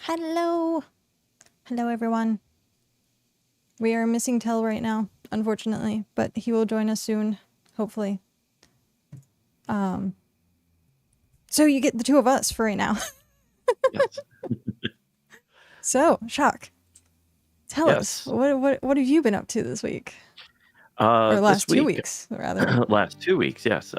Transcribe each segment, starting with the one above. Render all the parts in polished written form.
Hello. Hello, everyone. We are missing Tel right now, unfortunately, but he will join us soon, hopefully. So you get the two of us for right now. Yes. So, Shock, tell us, Yes. what have you been up to this week? Or This last 2 week, weeks, rather. last 2 weeks, yes.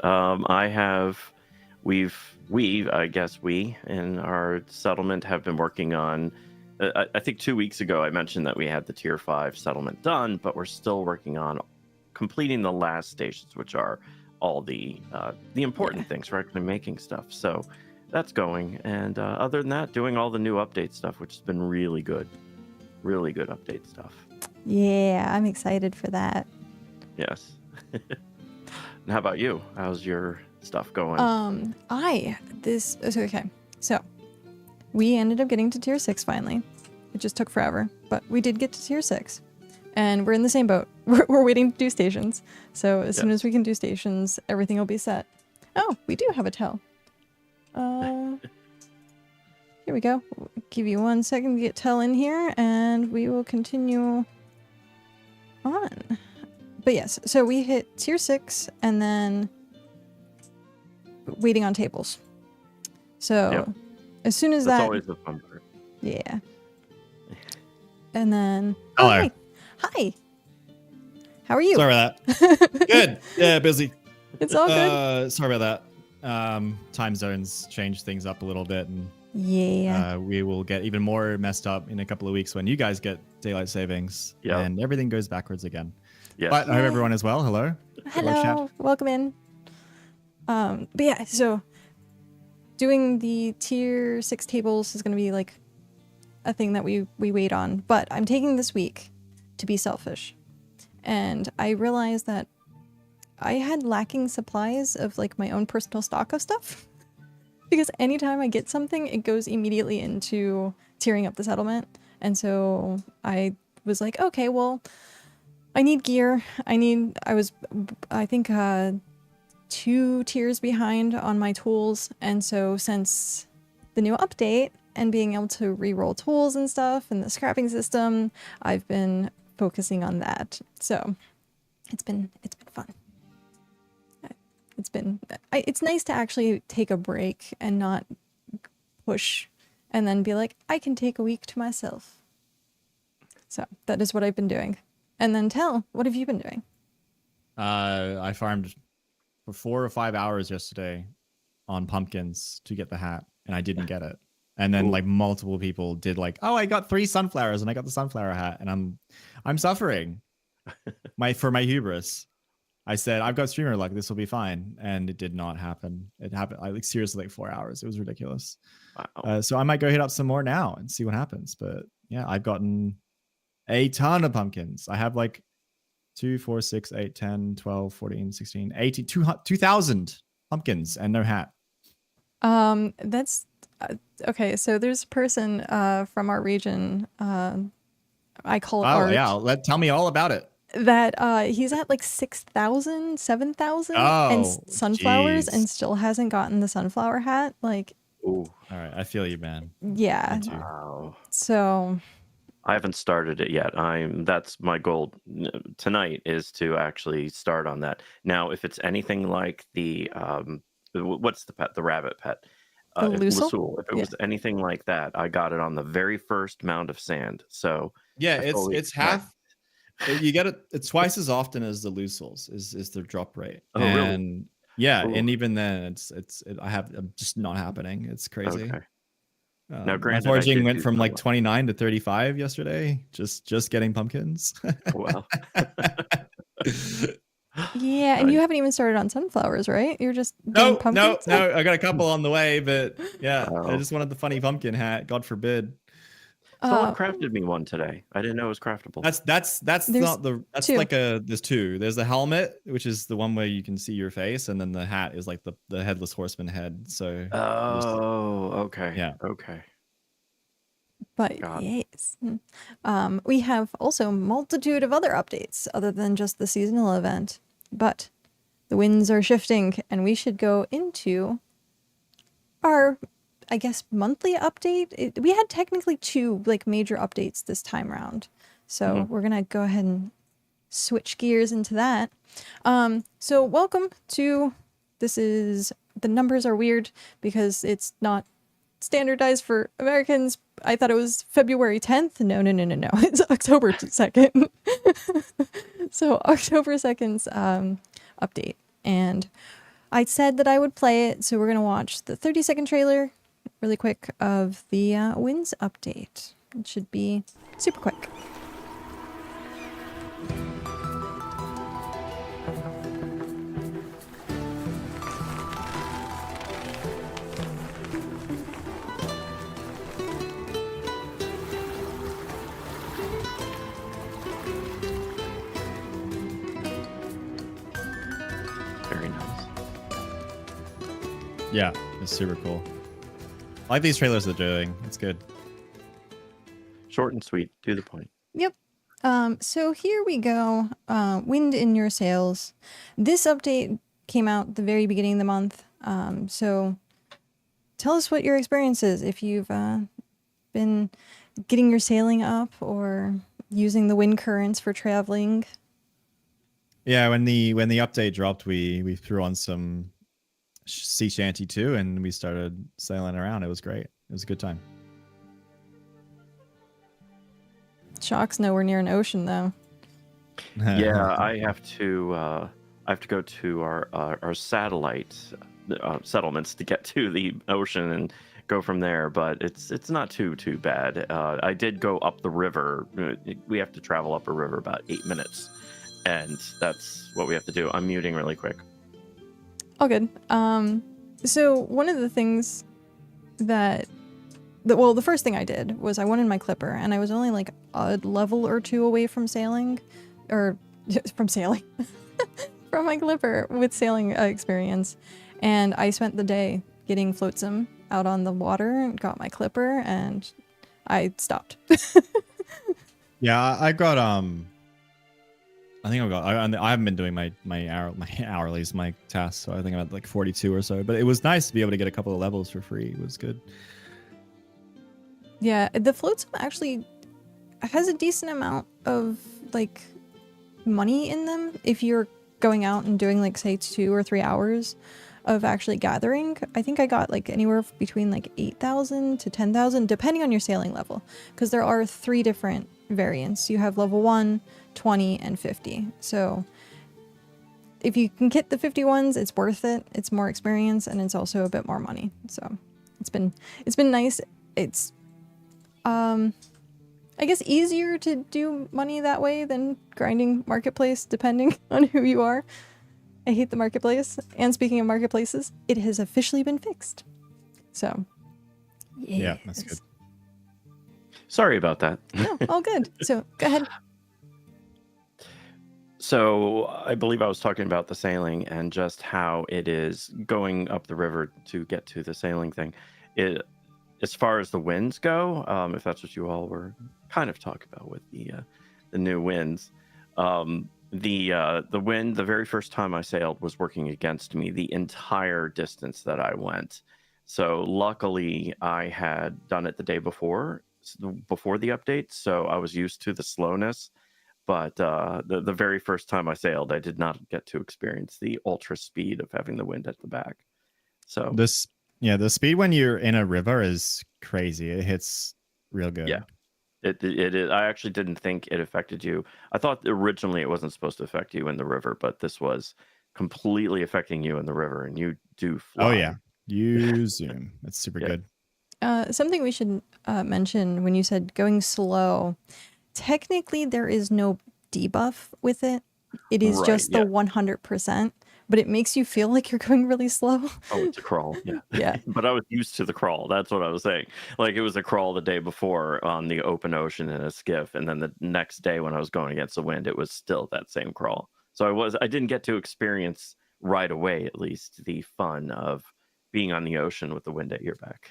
I guess we in our settlement have been working on. I think 2 weeks ago I mentioned that we had the tier 5 settlement done, but we're still working on completing the last stations, which are all the important things for actually making stuff. So that's going, and other than that, doing all the new update stuff, which has been really good update stuff. Yeah, I'm excited for that. Yes. And how about you? How's your stuff going? Okay. So, we ended up getting to tier 6 finally. It just took forever, but we did get to tier 6. And we're in the same boat. We're waiting to do stations. So as soon as we can do stations, everything will be set. Oh, we do have a Tel. Here we go. Give you 1 second to get Tel in here, and we will continue on. But yes, so we hit tier 6, and then waiting on tables. So as soon as That's that... always the fun part. Yeah. And then... Hello. Oh, hi. How are you? Sorry about that. Good. Yeah, busy. It's all good. Sorry about that. Time zones change things up a little bit, and we will get even more messed up in a couple of weeks when you guys get daylight savings, and everything goes backwards again. Yes. But I hope everyone is well. Hello. Hello. Welcome in. But yeah, so doing the tier 6 tables is going to be like a thing that we wait on. But I'm taking this week to be selfish. And I realized that I had lacking supplies of like my own personal stock of stuff. Because anytime I get something, it goes immediately into tiering up the settlement. And so I was like, okay, well, I need gear. I think 2 tiers behind on my tools. And so since the new update and being able to re-roll tools and stuff and the scrapping system, I've been focusing on that. So it's been fun. It's nice to actually take a break and not push and then be like, I can take a week to myself. So that is what I've been doing. And then Tel, what have you been doing? I farmed for 4 or 5 hours yesterday on pumpkins to get the hat, and I didn't get it. And then like multiple people did like, oh, I got 3 sunflowers and I got the sunflower hat, and I'm suffering for my hubris. I said, I've got streamer luck, this will be fine. And it did not happen. It happened like seriously like 4 hours. It was ridiculous. Wow. So I might go hit up some more now and see what happens. But yeah, I've gotten a ton of pumpkins. I have like 2, 4, 6, 8, 10, 12, 14, 16, 18, 2,000 pumpkins and no hat. That's okay. So there's a person from our region. I call it Art. Oh yeah, tell me all about it. That he's at like 6,000, 7,000 and sunflowers, and still hasn't gotten the sunflower hat. Like, ooh, all right, I feel you, man. Yeah. Wow. So I haven't started it yet. That's my goal tonight, is to actually start on that. Now, if it's anything like the what's the pet? The rabbit pet. The Lusul? If it was anything like that, I got it on the very first mound of sand. So yeah, it's half. You get it. It's twice as often as the Lusals is their drop rate. Oh, and really? Yeah, and even then, I'm just not happening. It's crazy. Okay. Now, granted, my foraging went from like 29 to 35 yesterday. Just getting pumpkins. Wow. Yeah, and you haven't even started on sunflowers, right? You're just doing pumpkins? No. I got a couple on the way, but yeah, I just wanted the funny pumpkin hat. God forbid. Someone crafted me one today. I didn't know it was craftable. That's not the. That's 2. Like there's 2. There's the helmet, which is the one where you can see your face, and then the hat is like the headless horseman head. So. Oh, okay. Yeah. Okay. But yes, we have also a multitude of other updates other than just the seasonal event. But the winds are shifting, and we should go into our I guess, monthly update. We had technically 2 like major updates this time around. So we're going to go ahead and switch gears into that. So welcome to, this is, the numbers are weird because it's not standardized for Americans. I thought it was February 10th. No. It's October 2nd. So October 2nd's update. And I said that I would play it, so we're going to watch the 30-second trailer really quick of the Winds update. It should be super quick. Very nice. Yeah, it's super cool. I like these trailers they're doing. It's good. Short and sweet, to the point. Yep. So here we go. Wind in your sails. This update came out the very beginning of the month. So tell us what your experience is. If you've been getting your sailing up or using the wind currents for traveling. Yeah, when the update dropped, we threw on some sea shanty too, and we started sailing around. It was great. It was a good time. Shock's nowhere near an ocean though. Yeah, I have to go to our satellite settlements to get to the ocean and go from there. But it's not too bad. I did go up the river. We have to travel up a river about 8 minutes, and that's what we have to do. I'm muting really quick. All good. So one of the things the first thing I did was I wanted my clipper, and I was only like a level or 2 away from sailing, or from sailing, from my clipper with sailing experience. And I spent the day getting flotsam out on the water and got my clipper, and I stopped. Yeah, I got I think I haven't been doing my hourlies, my tasks, so I think I'm at like 42 or so. But it was nice to be able to get a couple of levels for free. It was good. Yeah, the flotsam actually has a decent amount of like money in them if you're going out and doing like say 2 or 3 hours of actually gathering. I think I got like anywhere between like 8,000 to 10,000 depending on your sailing level, because there are 3 different variants. You have level 1, 20, and 50. So if you can get the 50 ones, it's worth it. It's more experience, and it's also a bit more money. So it's been nice. It's I guess easier to do money that way than grinding marketplace, depending on who you are. I hate the marketplace. And speaking of marketplaces, it has officially been fixed. So yes. Yeah, that's good. Sorry about that. No, all good. So go ahead. So I believe I was talking about the sailing and just how it is going up the river to get to the sailing thing. As far as the winds go, if that's what you all were kind of talking about with the new winds, the wind the very first time I sailed was working against me the entire distance that I went. So luckily I had done it the day before the update, so I was used to the slowness. But the very first time I sailed, I did not get to experience the ultra speed of having the wind at the back. So the speed when you're in a river is crazy. It hits real good. Yeah, it is. I actually didn't think it affected you. I thought originally it wasn't supposed to affect you in the river, but this was completely affecting you in the river, and you do fly. Oh yeah, you zoom. It's super good. Something we should mention when you said going slow. Technically, there is no debuff with it. It is just the 100%, but it makes you feel like you're going really slow. Oh, it's a crawl. Yeah. Yeah. But I was used to the crawl. That's what I was saying. Like it was a crawl the day before on the open ocean in a skiff. And then the next day when I was going against the wind, it was still that same crawl. So I didn't get to experience right away, at least, the fun of being on the ocean with the wind at your back.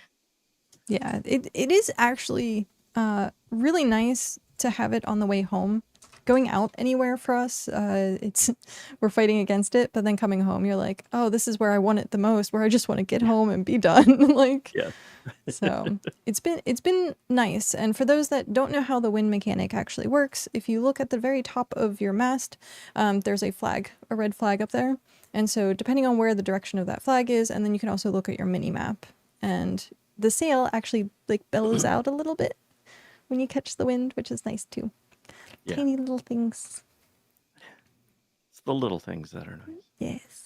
Yeah, it is actually really nice to have it on the way home going out anywhere for us, we're fighting against it. But then coming home, you're like, oh, this is where I want it the most, where I just want to get home and be done. Like, Yeah. So it's been nice. And for those that don't know how the wind mechanic actually works, if you look at the very top of your mast, there's a red flag up there. And so depending on where the direction of that flag is, and then you can also look at your mini map, and the sail actually like bellows out a little bit when you catch the wind, which is nice too. Yeah. Tiny little things. It's the little things that are nice. Yes.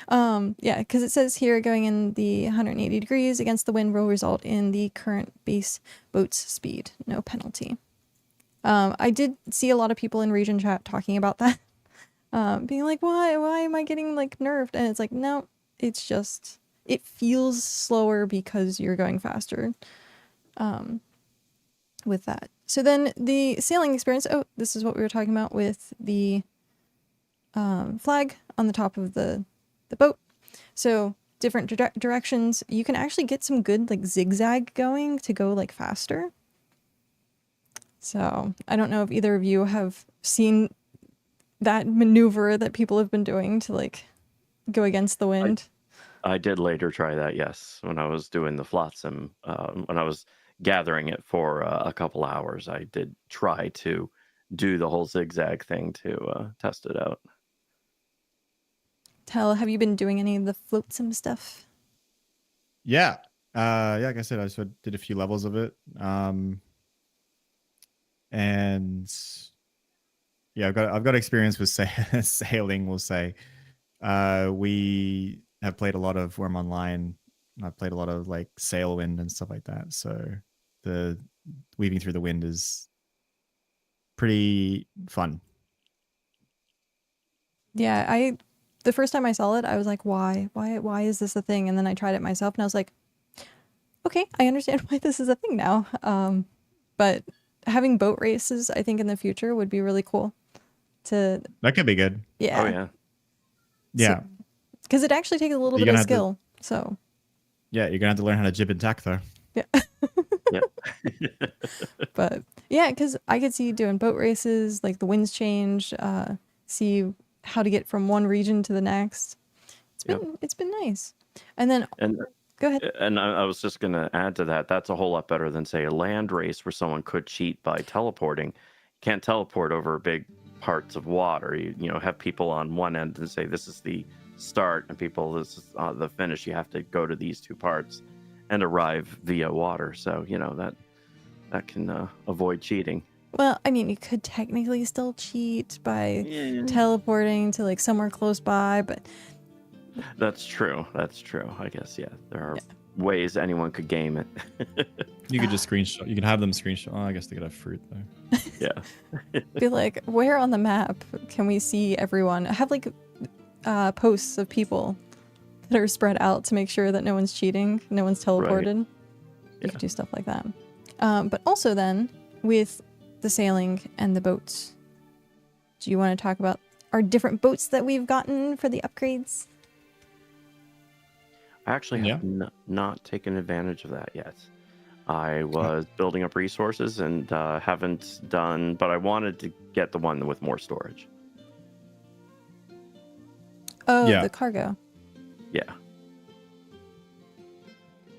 Yeah, because it says here going in the 180 degrees against the wind will result in the current base boat's speed, no penalty. I did see a lot of people in region chat talking about that, being like, why am I getting like nerfed? And it's like, no, it's just, it feels slower because you're going faster with that. So then the sailing experience, this is what we were talking about with the flag on the top of the boat. So different directions, you can actually get some good like zigzag going to go like faster. So I don't know if either of you have seen that maneuver that people have been doing to like go against the wind. I did later try that, yes, when I was doing the flotsam. When I was gathering it for a couple hours, I did try to do the whole zigzag thing to test it out. Have you been doing any of the flotsam stuff? Yeah. Like I said, I just did a few levels of it. And yeah, I've got experience with sailing, we'll say. We have played a lot of Worm Online. I've played a lot of like Sailwind and stuff like that. So the weaving through the wind is pretty fun. Yeah, the first time I saw it, I was like, why is this a thing? And then I tried it myself and I was like, okay, I understand why this is a thing now. But having boat races, I think in the future would be really cool. That could be good. Yeah. Oh, yeah. Yeah. Because it actually takes a little bit of skill. So. Yeah, you're going to have to learn how to jib and tack though. Yeah. Yep. But yeah, because I could see doing boat races, like the winds change, see how to get from one region to the next. It's been nice. And then go ahead. And I was just going to add to that. That's a whole lot better than, say, a land race where someone could cheat by teleporting. You can't teleport over big parts of water. You know, have people on one end and say this is the start, and people this is the finish. You have to go to these two parts and arrive via water. So you know that can avoid cheating. Well, I mean, you could technically still cheat by teleporting to like somewhere close by, but that's true. I guess there are ways anyone could game it. You could just screenshot. You could have them screenshot. Oh, I guess they could have fruit though. Yeah. Be like, where on the map can we see everyone? Have like posts of people that are spread out to make sure that no one's cheating, no one's teleported. Right. You could do stuff like that. But also then with the sailing and the boats, do you want to talk about our different boats that we've gotten for the upgrades? I actually have not taken advantage of that yet. I was building up resources and haven't done, but I wanted to get the one with more storage. Oh, the cargo. Yeah.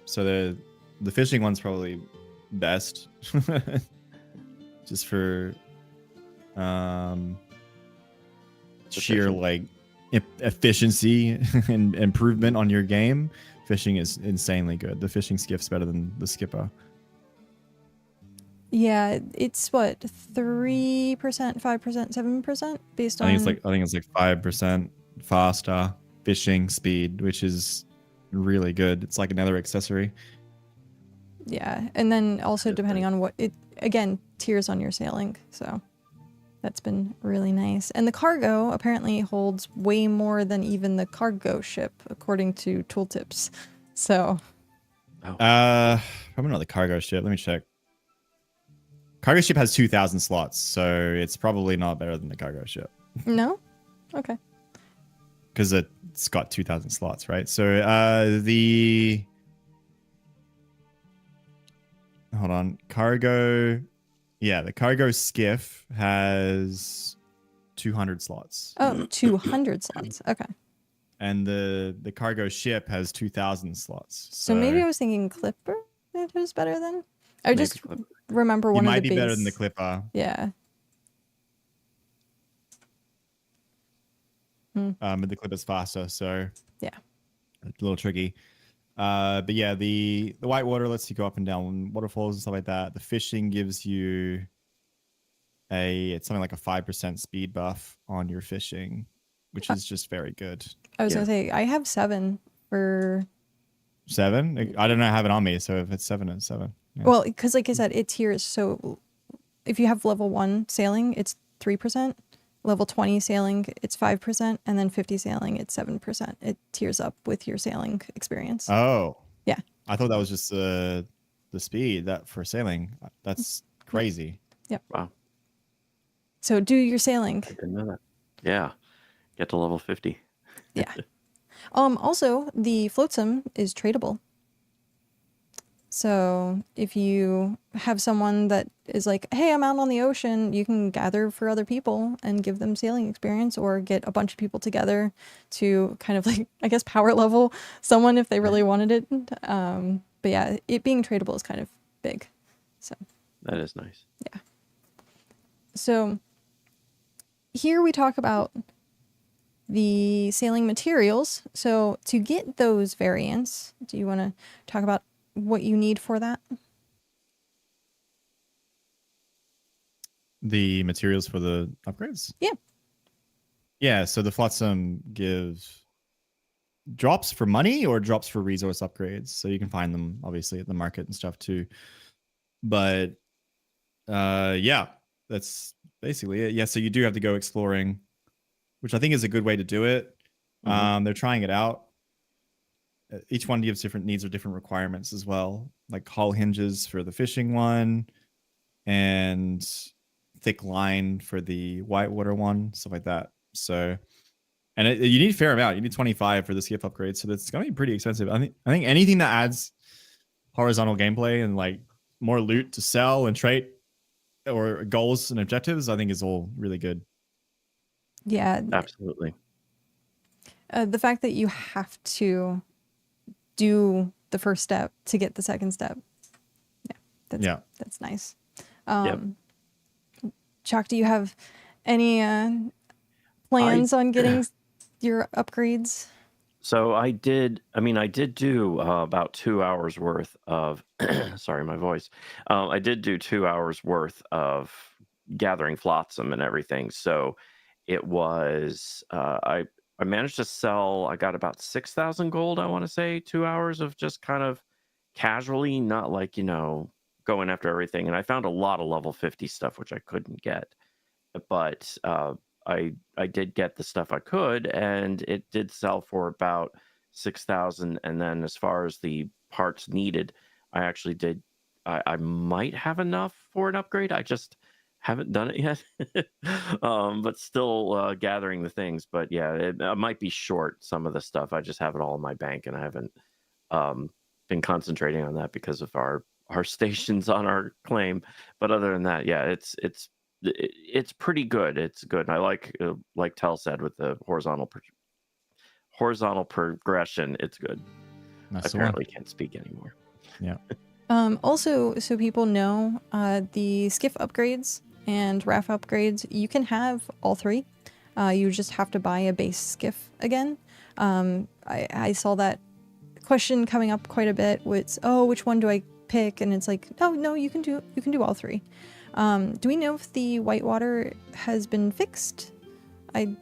So the fishing one's probably best, just for sheer like efficiency and improvement on your game. Fishing is insanely good. The fishing skiff's better than the skipper. Yeah, it's what 3%, 5%, 7% based on. I think it's like 5% faster fishing speed, which is really good. It's like another accessory. Yeah, and then also depending on what it again tiers on your sailing, so that's been really nice. And the cargo apparently holds way more than even the cargo ship, according to tooltips. So, probably not the cargo ship. Let me check. Cargo ship has 2,000 slots, so it's probably not better than the cargo ship. No, okay. Because it's got 2,000 slots, right? So hold on, cargo Yeah, the cargo skiff has 200 slots. Oh, 200 slots. Okay. And the cargo ship has 2,000 slots. So maybe I was thinking Clipper it was better than. I Maybe just Clipper. remember you one of might the be better base. than the Clipper. Yeah. But the Clipper's faster, so Yeah. it's a little tricky. But yeah, the whitewater lets you go up and down waterfalls and stuff like that. The fishing gives you it's something like a 5% speed buff on your fishing, which is just very good. I was gonna say I have 7 for 7? I don't know, I have it on me, so if it's 7, it's 7. Yeah. well, because like I said, it tiers. So if you have level 1 sailing, it's 3%. Level 20 sailing, it's 5%, and then 50 sailing, it's 7%. It tiers up with your sailing experience. Oh. Yeah. I thought that was just the speed that for sailing. That's crazy. Yep. Wow. So do your sailing. I didn't know that. Yeah. Get to level 50. Yeah. Also, the flotsam is tradable. So if you have someone that is like, hey, I'm out on the ocean, you can gather for other people and give them sailing experience, or get a bunch of people together to kind of like, I guess, power level someone if they really wanted it. But yeah, it being tradable is kind of big. So That is nice. yeah. So here we talk about the sailing materials. So to get those variants, do you want to talk about what you need for that? The materials for the upgrades? Yeah. Yeah, so the flotsam gives drops for money or drops for resource upgrades. So you can find them obviously at the market and stuff too. But yeah, that's basically it. Yeah, so you do have to go exploring, which I think is a good way to do it. They're trying it out. Each one gives different needs or different requirements as well, like hull hinges for the fishing one and thick line for the whitewater one, stuff like that. So, and you need a fair amount. You need 25 for the skiff upgrade, so that's going to be pretty expensive. I think anything that adds horizontal gameplay and like more loot to sell and trade or goals and objectives, I think is all really good. Yeah. Absolutely. The fact that you have to do the first step to get the second step. Yeah. That's nice. Chalk, do you have any plans on getting your upgrades? So I did do about 2 hours worth of, sorry, my voice. I did do 2 hours worth of gathering flotsam and everything. So it was, I managed to sell, I got about 6,000 gold, I want to say, 2 hours of just kind of casually, not like, going after everything. And I found a lot of level 50 stuff, which I couldn't get. But I did get the stuff I could, and it did sell for about 6,000. And then as far as the parts needed, I actually did. I might have enough for an upgrade. I just haven't done it yet. But still gathering the things. But yeah, I might be short some of the stuff. I just have it all in my bank, and I haven't been concentrating on that because of our stations on our claim. But other than that, yeah, it's pretty good. It's good. I like Tel said, with the horizontal progression, it's good. That's Apparently can't speak anymore. Yeah. Also, so people know, the skiff upgrades and raft upgrades, you can have all three. You just have to buy a base skiff again. I saw that question coming up quite a bit. Which one do I pick? And it's like, no, you can do all three. Do we know if the whitewater has been fixed? I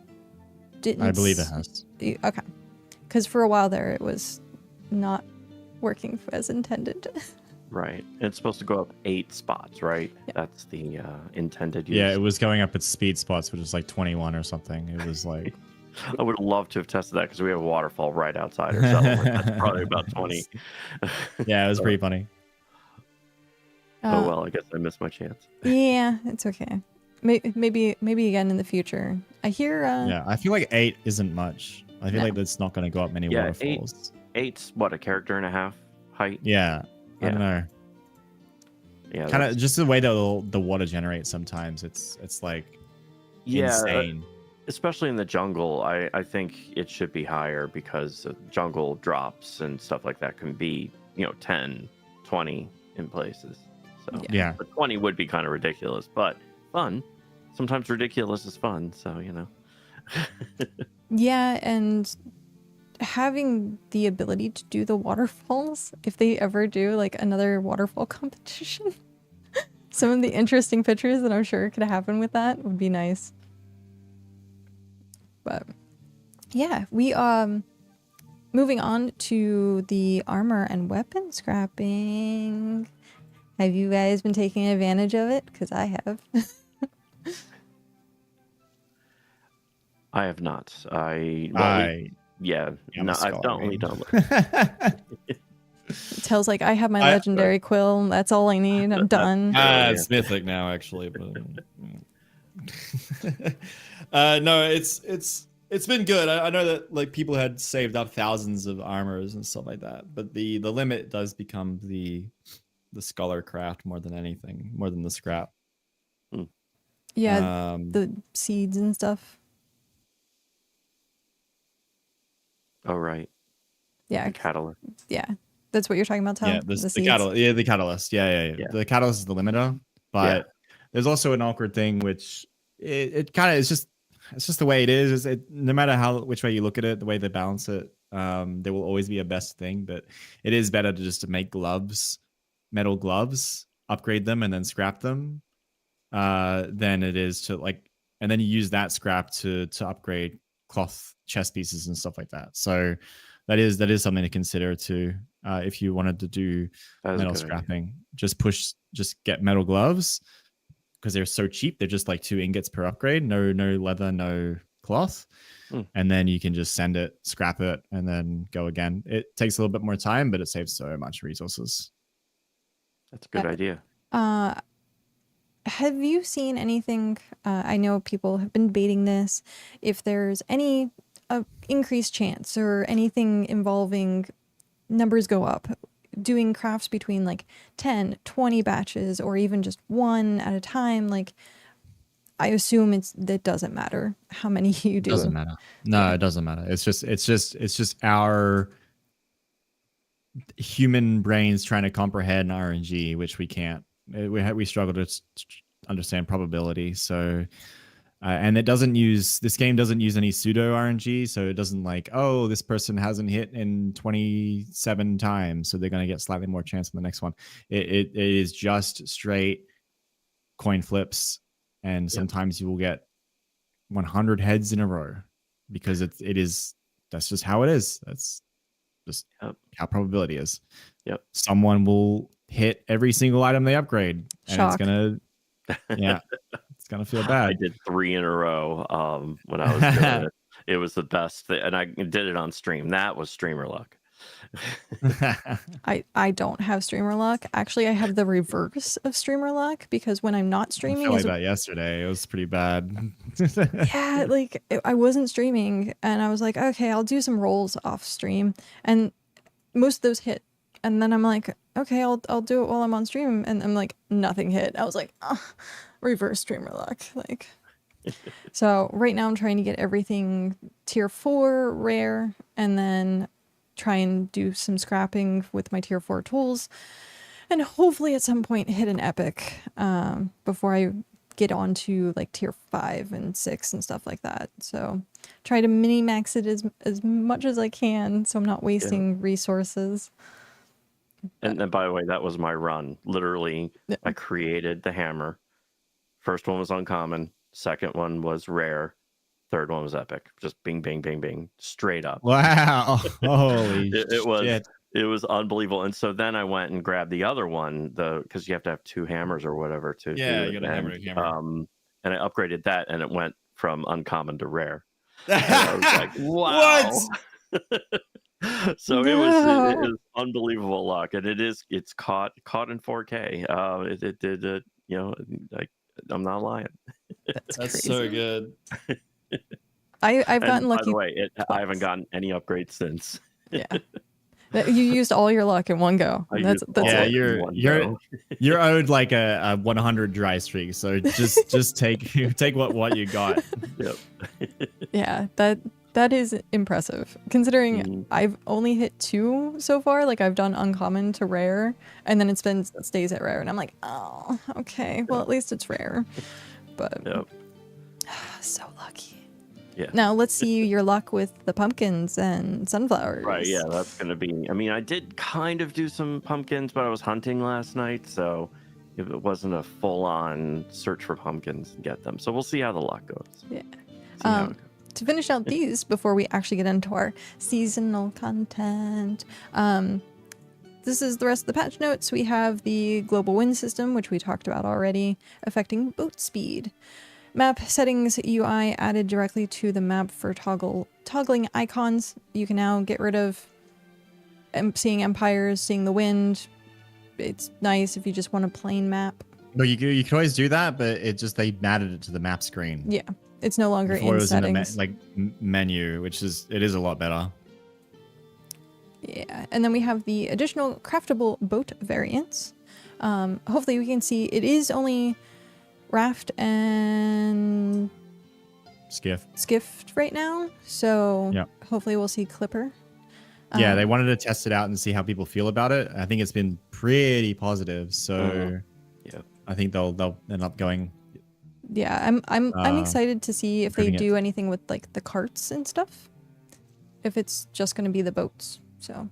believe it has. Okay. Because for a while there, it was not working as intended. Right. It's supposed to go up 8 spots, right? Yeah. That's the intended use. Yeah, it was going up its speed spots, which is like 21 or something. It was like... I would love to have tested that, because we have a waterfall right outside our settlement. That's probably about 20. Yeah, it was pretty funny. Oh, well, I guess I missed my chance. Yeah, it's okay. Maybe again in the future. I hear... Yeah, I feel like 8 isn't much. I feel like that's not going to go up many waterfalls. 8's what, a character and a half height? Yeah. I don't know. Yeah, Kind of just the way the water generates sometimes. It's like insane. Especially in the jungle, I think it should be higher because jungle drops and stuff like that can be 10, 20 in places. So Yeah. but 20 would be kind of ridiculous, but fun. Sometimes ridiculous is fun, so Yeah, and having the ability to do the waterfalls, if they ever do like another waterfall competition, some of the interesting pictures that I'm sure could happen with that would be nice. But yeah, we moving on to the armor and weapon scrapping. Have you guys been taking advantage of it? Because I have. I have not. I've only done. Tells like I have my legendary quill. That's all I need. I'm done. It's mythic now, actually. But no, it's been good. I know that like people had saved up thousands of armors and stuff like that, but the limit does become the scholar craft more than anything, more than the scrap. Yeah, the seeds and stuff. Oh right. Yeah. The catalyst. Yeah. That's what you're talking about, Tom? Yeah, the catalyst. Yeah, the catalyst. Yeah. The catalyst is the limiter, but there's also an awkward thing, which it kind of is just the way it is. No matter which way you look at it, the way they balance it, there will always be a best thing. But it is better to make gloves, metal gloves, upgrade them, and then scrap them, than it is to and then you use that scrap to upgrade cloth chest pieces and stuff like that. So that is something to consider too. If you wanted to do metal scrapping, idea. just get metal gloves because they're so cheap. They're just like 2 ingots per upgrade. No leather, no cloth. And then you can just send it, scrap it, and then go again. It takes a little bit more time, but it saves so much resources. That's a good idea. Have you seen anything? I know people have been baiting this. If there's any increased chance or anything involving numbers go up, doing crafts between like 10, 20 batches, or even just one at a time, I assume that doesn't matter how many you do. Doesn't matter. No, it doesn't matter. It's just our human brains trying to comprehend RNG, which we can't. We struggle to understand probability. So, and this game doesn't use any pseudo RNG. So it doesn't this person hasn't hit in 27 times, so they're going to get slightly more chance on the next one. It is just straight coin flips. And sometimes you will get 100 heads in a row because that's just how it is. That's just how probability is. Yep. Someone will hit every single item they upgrade, and Shock. it's gonna feel bad. I did 3 in a row when I was doing it. It was the best and I did it on stream. That was streamer luck. I don't have streamer luck. Actually, I have the reverse of streamer luck because when I'm not streaming, I felt like that yesterday. It was pretty bad. Yeah, I wasn't streaming, and I was like, okay, I'll do some rolls off stream, and most of those hit. And then I'm like, okay, I'll do it while I'm on stream, and I'm like, nothing hit. I was like, reverse streamer luck, So right now I'm trying to get everything tier 4 rare, and then try and do some scrapping with my tier 4 tools, and hopefully at some point hit an epic before I get on to tier 5 and 6 and stuff like that. So try to mini max it as much as I can so I'm not wasting resources. And then, by the way, that was my run. Literally, I created the hammer. First one was uncommon. Second one was rare. Third one was epic. Just bing, bing, bing, bing, straight up. Wow! Holy shit. It was unbelievable. And so then I went and grabbed the other one, because you have to have 2 hammers or whatever to do it. You got a hammer to hammer. And I upgraded that, and it went from uncommon to rare. And I was like, wow. What? So it was unbelievable luck, and it's caught in 4K. It did I'm not lying. That's so good. I've gotten lucky. By the way, I haven't gotten any upgrades since. Yeah. You used all your luck in one go. That's yeah, it. you're owed like a 100 dry streak. So just take what you got. Yep. Yeah, that is impressive considering I've only hit 2 so far. Like I've done uncommon to rare, and then stays at rare, and I'm like, oh, okay. Well, at least it's rare. But so lucky. Yeah. Now let's see your luck with the pumpkins and sunflowers. Right, yeah, that's gonna be. I mean, I did kind of do some pumpkins, but I was hunting last night, so it wasn't a full-on search for pumpkins and get them. So we'll see how the luck goes. Yeah. To finish out these before we actually get into our seasonal content, this is the rest of the patch notes. We have the global wind system, which we talked about already, affecting boat speed. Map settings UI added directly to the map for toggling icons. You can now get rid of seeing empires, seeing the wind. It's nice if you just want a plain map. No, you can always do that, but they added it to the map screen. Yeah, it's no longer Before in it was settings. in the menu, which is a lot better. Yeah, and then we have the additional craftable boat variants. Hopefully we can see it is only raft and skiff right now, so hopefully we'll see clipper. Yeah, they wanted to test it out and see how people feel about it. I think it's been pretty positive, so I think they'll end up going. Yeah, I'm excited to see if they do anything with like the carts and stuff. If it's just going to be the boats, so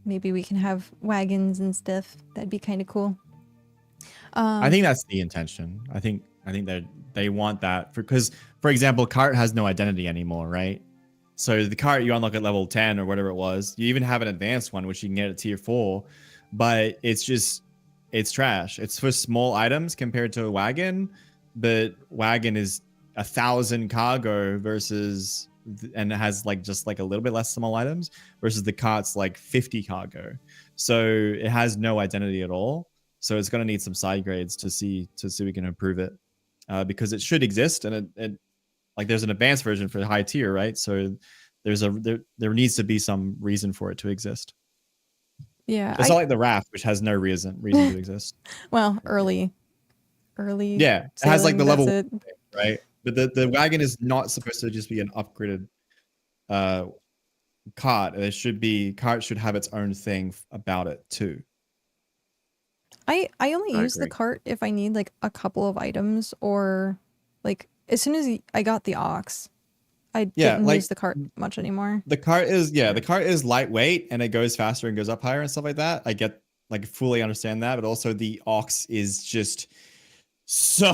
maybe we can have wagons and stuff. That'd be kind of cool. I think that's the intention. I think they want that because, for example, cart has no identity anymore, right? So the cart you unlock at level 10 or whatever it was. You even have an advanced one, which you can get at tier 4, but it's trash. It's for small items compared to a wagon, but wagon is 1,000 cargo versus, and it has just a little bit less small items versus the cart's like 50 cargo. So it has no identity at all. So it's going to need some side grades to see we can improve it, because it should exist, and it there's an advanced version for high tier, right? So there needs to be some reason for it to exist. Yeah, it's not like the raft, which has no reason to exist. Well, early. Yeah, it has like the level, right? But the wagon is not supposed to just be an upgraded cart. Cart should have its own thing about it too. I only use the cart if I need like a couple of items, or like as soon as I got the ox, I didn't use the cart much anymore. The cart is lightweight and it goes faster and goes up higher and stuff like that. I get fully understand that, but also the ox is just so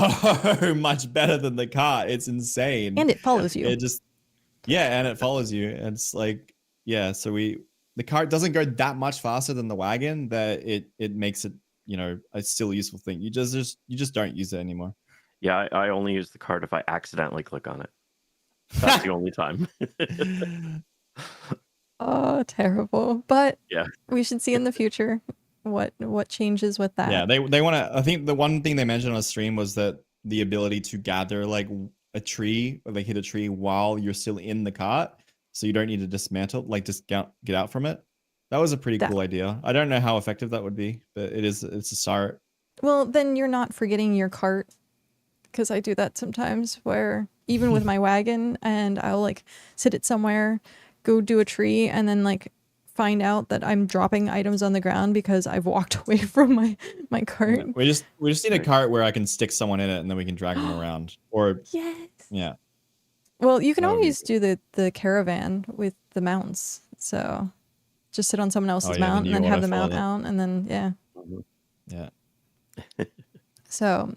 much better than the cart. It's insane. And it follows you. And it follows you. And it's so the cart doesn't go that much faster than the wagon that it makes it, a still useful thing. You just don't use it anymore. Yeah, I only use the cart if I accidentally click on it. That's the only time. Oh, terrible. But yeah, we should see in the future what changes with that. Yeah, they want to. I think the one thing they mentioned on a stream was that the ability to gather a tree, or hit a tree while you're still in the cart, so you don't need to dismantle, just get out from it. That was a pretty cool idea. I don't know how effective that would be, but it's a start. Well, then you're not forgetting your cart, because I do that sometimes where even with my wagon, and I'll sit it somewhere, go do a tree, and then find out that I'm dropping items on the ground because I've walked away from my cart. Yeah, we just need a cart where I can stick someone in it and then we can drag them around. Or yes. Yeah. Well, you can always do the caravan with the mounts. So just sit on someone else's mount and then have the mount out, and then Yeah. So,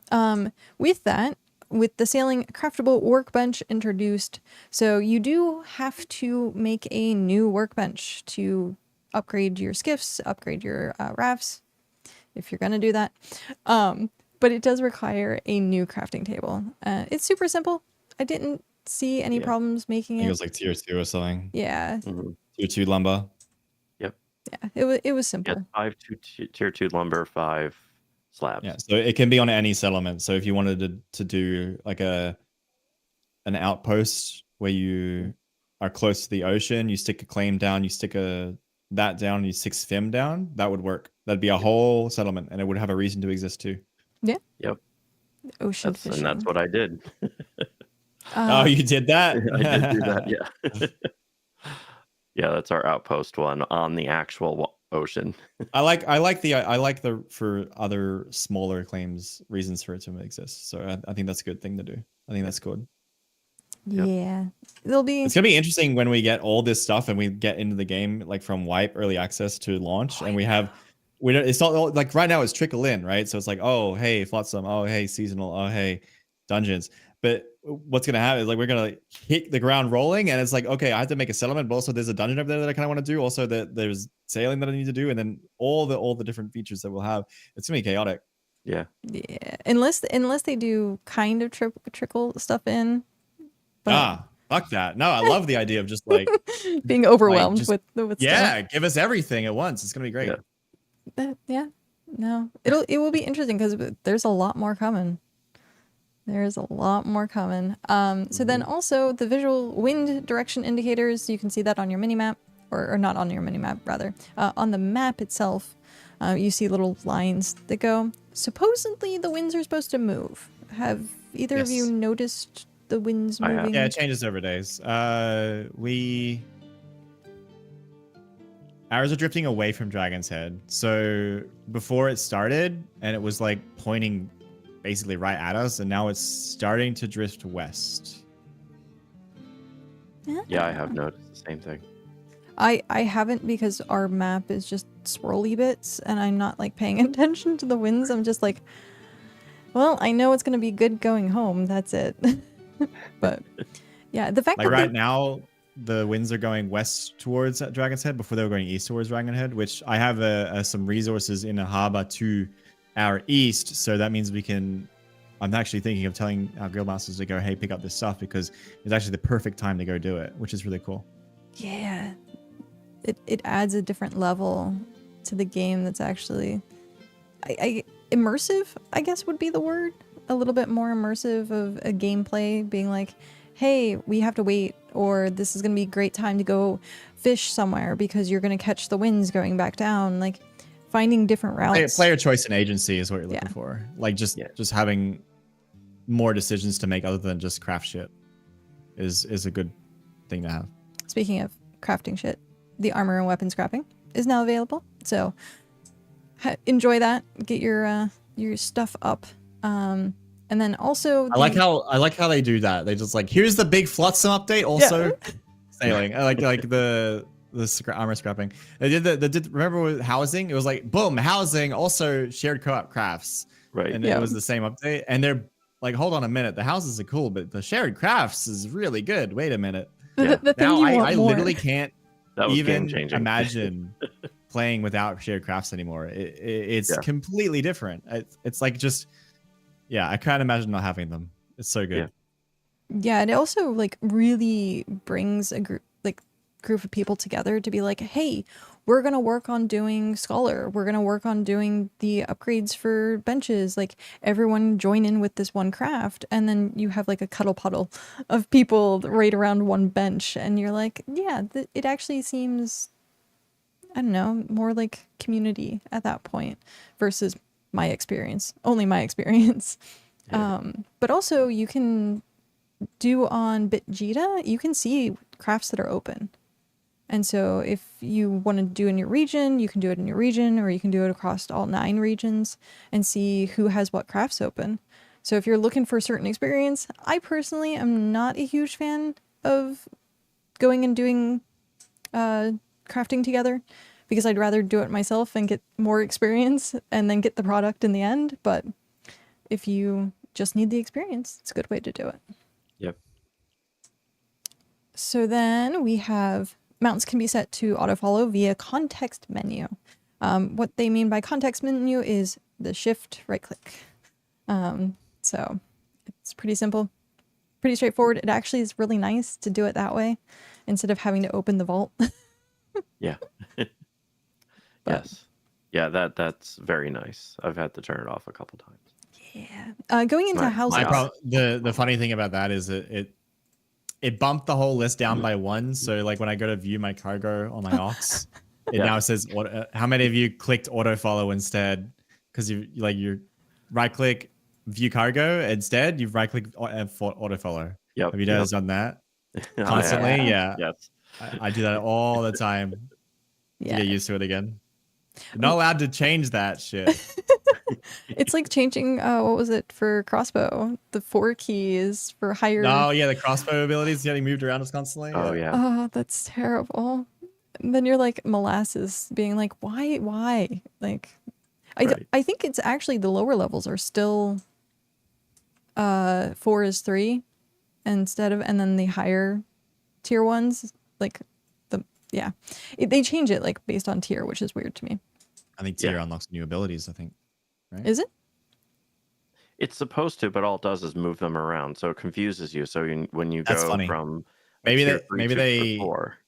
with that, with the sailing craftable workbench introduced, so you do have to make a new workbench to upgrade your skiffs, upgrade your rafts, if you're going to do that. But it does require a new crafting table. It's super simple. I didn't see any problems making it. I think it was tier 2 or something. Yeah. Tier 2 lumber. Yep. Yeah, it was simple. Yeah, 5 tier 2 lumber, 5 slabs. Yeah, so it can be on any settlement. So if you wanted to do an outpost where you are close to the ocean, you stick a claim down, you stick a that down and you 6 Fim down, that would work. That'd be a whole settlement, and it would have a reason to exist too. Yeah. Yep. Ocean And fishing. that's what I did. Oh, you did that? I did do that. Yeah. Yeah, that's our outpost one on the actual ocean. I like the for other smaller claims reasons for it to exist. So I think that's a good thing to do. I think that's good. Yeah. It'll be. It's gonna be interesting when we get all this stuff and we get into the game like from wipe early access to launch, and we have. It's not like right now it's trickle in, right? So it's like, oh hey, Flotsam, oh hey, seasonal, oh hey, dungeons. But what's gonna happen is like we're gonna hit the ground rolling, and it's like, okay, I have to make a settlement, but also there's a dungeon over there that I kind of want to do. Also, that there's sailing that I need to do, and then all the different features that we'll have. It's gonna be chaotic. Yeah. Unless they do kind of trickle stuff in. But... fuck that. No, I love the idea of just like being overwhelmed with stuff. Give us everything at once. It's gonna be great. No, it will be interesting because there's a lot more coming. There's a lot more coming. So then also the visual wind direction indicators, you can see that on your minimap, or not on your minimap, rather. On the map itself, you see little lines that go. Supposedly the winds are supposed to move. Have either of you noticed the winds moving? Yeah, it changes over days. Arrows are drifting away from Dragon's Head. So before it started, and it was like pointing basically right at us, and now it's starting to drift west. Yeah, I have noticed the same thing. I haven't, because our map is just swirly bits, and I'm not like paying attention to the winds. I'm just like, well, I know it's going to be good going home. That's it. But yeah, the fact like that right now the winds are going west towards Dragon's Head before they were going east towards Dragon's Head, which I have some resources in a harbor to our east, so that means we can. I'm actually thinking of telling our guildmasters to go, hey, pick up this stuff, because it's actually the perfect time to go do it, which is really cool. Yeah, it adds a different level to the game. That's actually immersive, I guess would be the word. A little bit more immersive of a gameplay, being like, hey, we have to wait, or this is going to be a great time to go fish somewhere because you're going to catch the winds going back down. Like finding different routes. Player choice and agency is what you're looking for. Like just having more decisions to make other than just craft shit is a good thing to have. Speaking of crafting shit, the armor and weapon scrapping is now available. So enjoy that. Get your stuff up. And then also I like how they do that. They just like, here's the big Flotsam update. Also sailing. I like the armor scrapping. They did remember with housing? It was like, boom, housing, also shared co-op crafts. Right. And it was the same update. And they're like, hold on a minute. The houses are cool, but the shared crafts is really good. Wait a minute. The thing now you want I more. literally can't even imagine playing without shared crafts anymore. It's completely different. It's like just, I can't imagine not having them. It's so good. Yeah, and it also like really brings a group of people together to be like, hey, we're gonna work on doing Scholar. We're gonna work on doing the upgrades for benches. Like everyone join in with this one craft, and then you have like a cuddle puddle of people right around one bench, and you're like, it actually seems, I don't know, more like community at that point versus only my experience. But also you can do on BitJita, you can see crafts that are open. And so if you want to do in your region, you can do it in your region, or you can do it across all 9 regions and see who has what crafts open. So if you're looking for a certain experience, I personally am not a huge fan of going and doing crafting together, because I'd rather do it myself and get more experience and then get the product in the end. But if you just need the experience, it's a good way to do it. Yep. So then we have mounts can be set to auto-follow via context menu. What they mean by context menu is the shift right-click. So it's pretty simple, pretty straightforward. It actually is really nice to do it that way instead of having to open the vault. Yeah. Yes. Yeah, that's very nice. I've had to turn it off a couple times. Yeah. Going into housing. The funny thing about that is it bumped the whole list down by 1. So like when I go to view my cargo on my Ox, it now says how many of you clicked auto follow instead? Because you right click view cargo instead. You've right clicked auto follow. Yep. Have you guys done that I constantly? have. Yeah. Yes. I do that all the time to Yeah. get used to it again. You're not allowed to change that shit. It's like changing, what was it for crossbow? The 4 keys for higher. No, yeah, the crossbow abilities getting moved around us constantly. Oh yeah. Oh, that's terrible. And then you're like molasses being like, why? Like, Right. I think it's actually the lower levels are still 4 is 3 instead of, and then the higher tier ones, like they change it like based on tier, which is weird to me. I think tier unlocks new abilities, I think. Right? Is it? It's supposed to, but all it does is move them around, so it confuses you. So when you That's go funny. from Maybe tier they 3 maybe to tier they 4.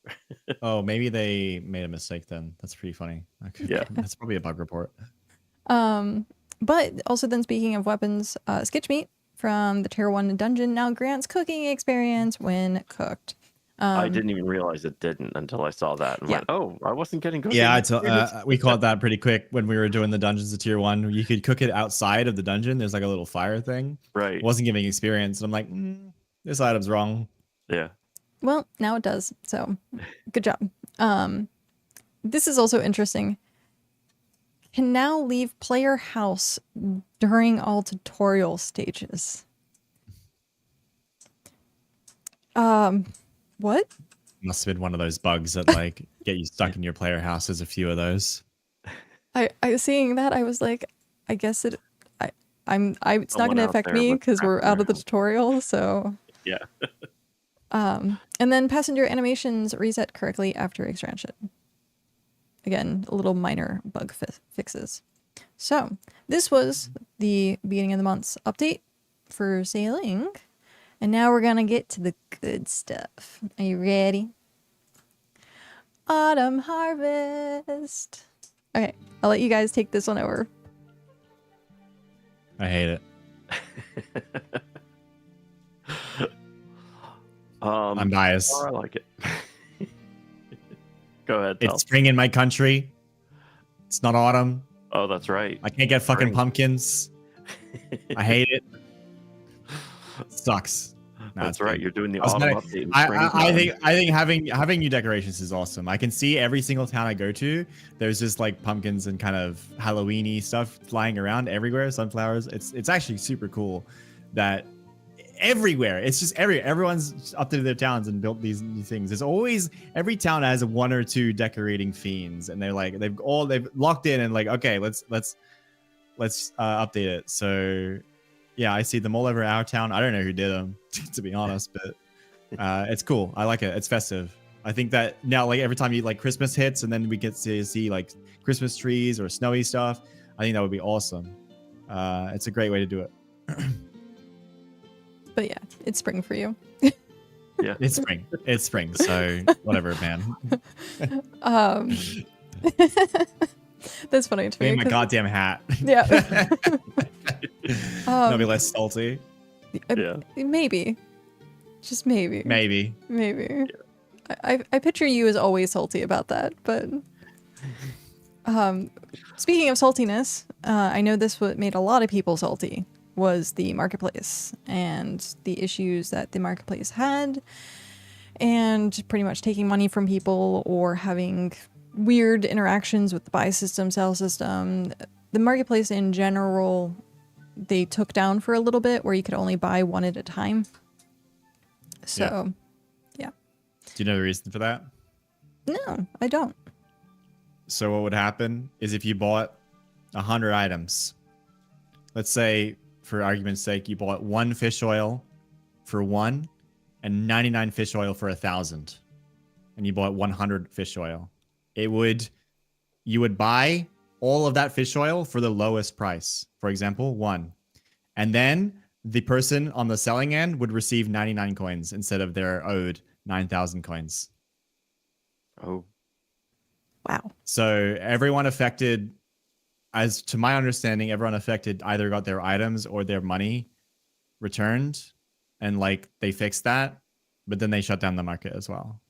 oh, maybe they made a mistake then. That's pretty funny. Yeah. That's probably a bug report. But also then speaking of weapons, sketch meat from the tier 1 dungeon now grants cooking experience when cooked. I didn't even realize it didn't until I saw that and went, "Oh, I wasn't getting cooking." Yeah, we caught that pretty quick when we were doing the dungeons of tier 1. You could cook it outside of the dungeon. There's like a little fire thing. Right. It wasn't giving experience. And I'm like, this item's wrong. Yeah. Well, now it does. So good job. This is also interesting. Can now leave player house during all tutorial stages. What? Must have been one of those bugs that like get you stuck in your player house. There's a few of those. I was seeing that. I was like, I guess it's not going to affect me because we're out of the tutorial. So yeah. And then passenger animations reset correctly after extraction. Again, a little minor bug fixes. So this was the beginning of the month's update for sailing. And now we're going to get to the good stuff. Are you ready? Autumn harvest. Okay, I'll let you guys take this one over. I hate it. I'm biased. Oh, I like it. Go ahead. It's spring in my country. It's not autumn. Oh, that's right. I can't get fucking pumpkins. I hate it. It sucks. No, that's right. You're doing the autumn update. I think having new decorations is awesome. I can see every single town I go to, there's just like pumpkins and kind of Halloween-y stuff flying around everywhere. Sunflowers. It's actually super cool that everywhere. It's just everyone's updated their towns and built these new things. There's always every town has 1 or 2 decorating fiends, and they're like they've locked in and like, okay, let's update it. So yeah, I see them all over our town. I don't know who did them, to be honest, but it's cool. I like it. It's festive. I think that now, like every time you like Christmas hits, and then we get to see like Christmas trees or snowy stuff, I think that would be awesome. It's a great way to do it. But yeah, it's spring for you. Yeah, it's spring. It's spring. So whatever, man. That's funny to me. Give me my goddamn hat. Yeah. I'll be less salty. Maybe. Just maybe. Maybe. Yeah. I picture you as always salty about that, but speaking of saltiness, I know this made a lot of people salty, was the marketplace and the issues that the marketplace had, and pretty much taking money from people or having weird interactions with the buy system, sell system. The marketplace in general, they took down for a little bit where you could only buy one at a time. So, yeah. Do you know the reason for that? No, I don't. So what would happen is if you bought 100 items, let's say for argument's sake, you bought 1 fish oil for 1 and 99 fish oil for 1,000, and you bought 100 fish oil. You would buy all of that fish oil for the lowest price, for example, 1. And then the person on the selling end would receive 99 coins instead of their owed 9,000 coins. Oh. Wow. So everyone affected, as to my understanding, everyone affected either got their items or their money returned, and like they fixed that, but then they shut down the market as well.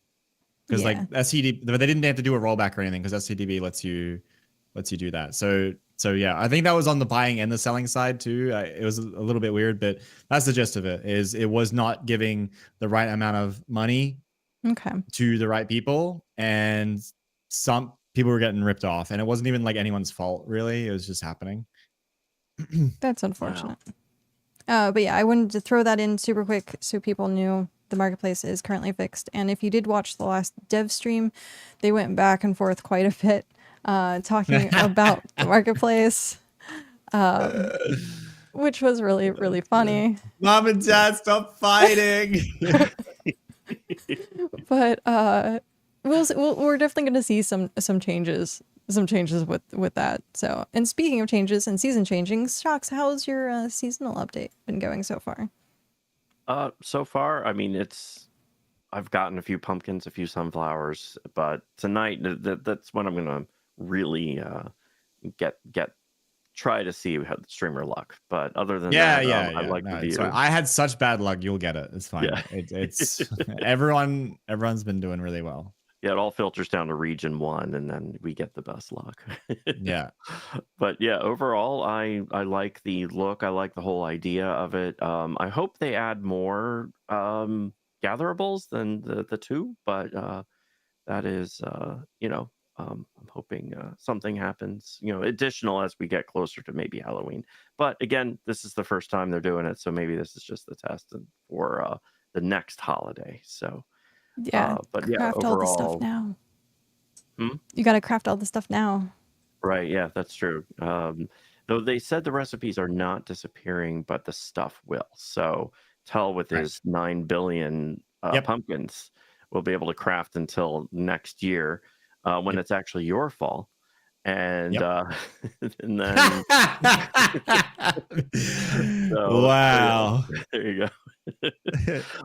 because Yeah. like SCDB, but they didn't have to do a rollback or anything because SCDB lets you do that. So yeah, I think that was on the buying and the selling side too. It was a little bit weird, but that's the gist of it. Is it was not giving the right amount of money Okay. to the right people, and some people were getting ripped off, and it wasn't even like anyone's fault really. It was just happening. That's unfortunate. But yeah, I wanted to throw that in super quick so people knew the marketplace is currently fixed. And if you did watch the last dev stream, they went back and forth quite a bit talking about the marketplace, which was really, really funny. Mom and Dad, stop fighting. But we're definitely going to see some changes. Some changes with that. So, and speaking of changes and season changing, Shocks, how's your seasonal update been going so far? So far, I mean, I've gotten a few pumpkins, a few sunflowers, but tonight that's when I'm gonna really try to see how the streamer luck. But other than that, I like the view. I had such bad luck. You'll get it. It's fine. Yeah. It's everyone's been doing really well. Yeah, it all filters down to region 1, and then we get the best luck. Yeah. But yeah, overall, I like the look. I like the whole idea of it. I hope they add more gatherables than the 2, but that is, I'm hoping something happens, additional as we get closer to maybe Halloween. But again, this is the first time they're doing it, so maybe this is just the test for the next holiday. So. Yeah, but yeah, craft overall, all the stuff now. Hmm? You got to craft all the stuff now. Right, yeah, that's true. Though they said the recipes are not disappearing, but the stuff will. So Tel with his 9 billion pumpkins will be able to craft until next year when it's actually your fall. And and then wow. There you go.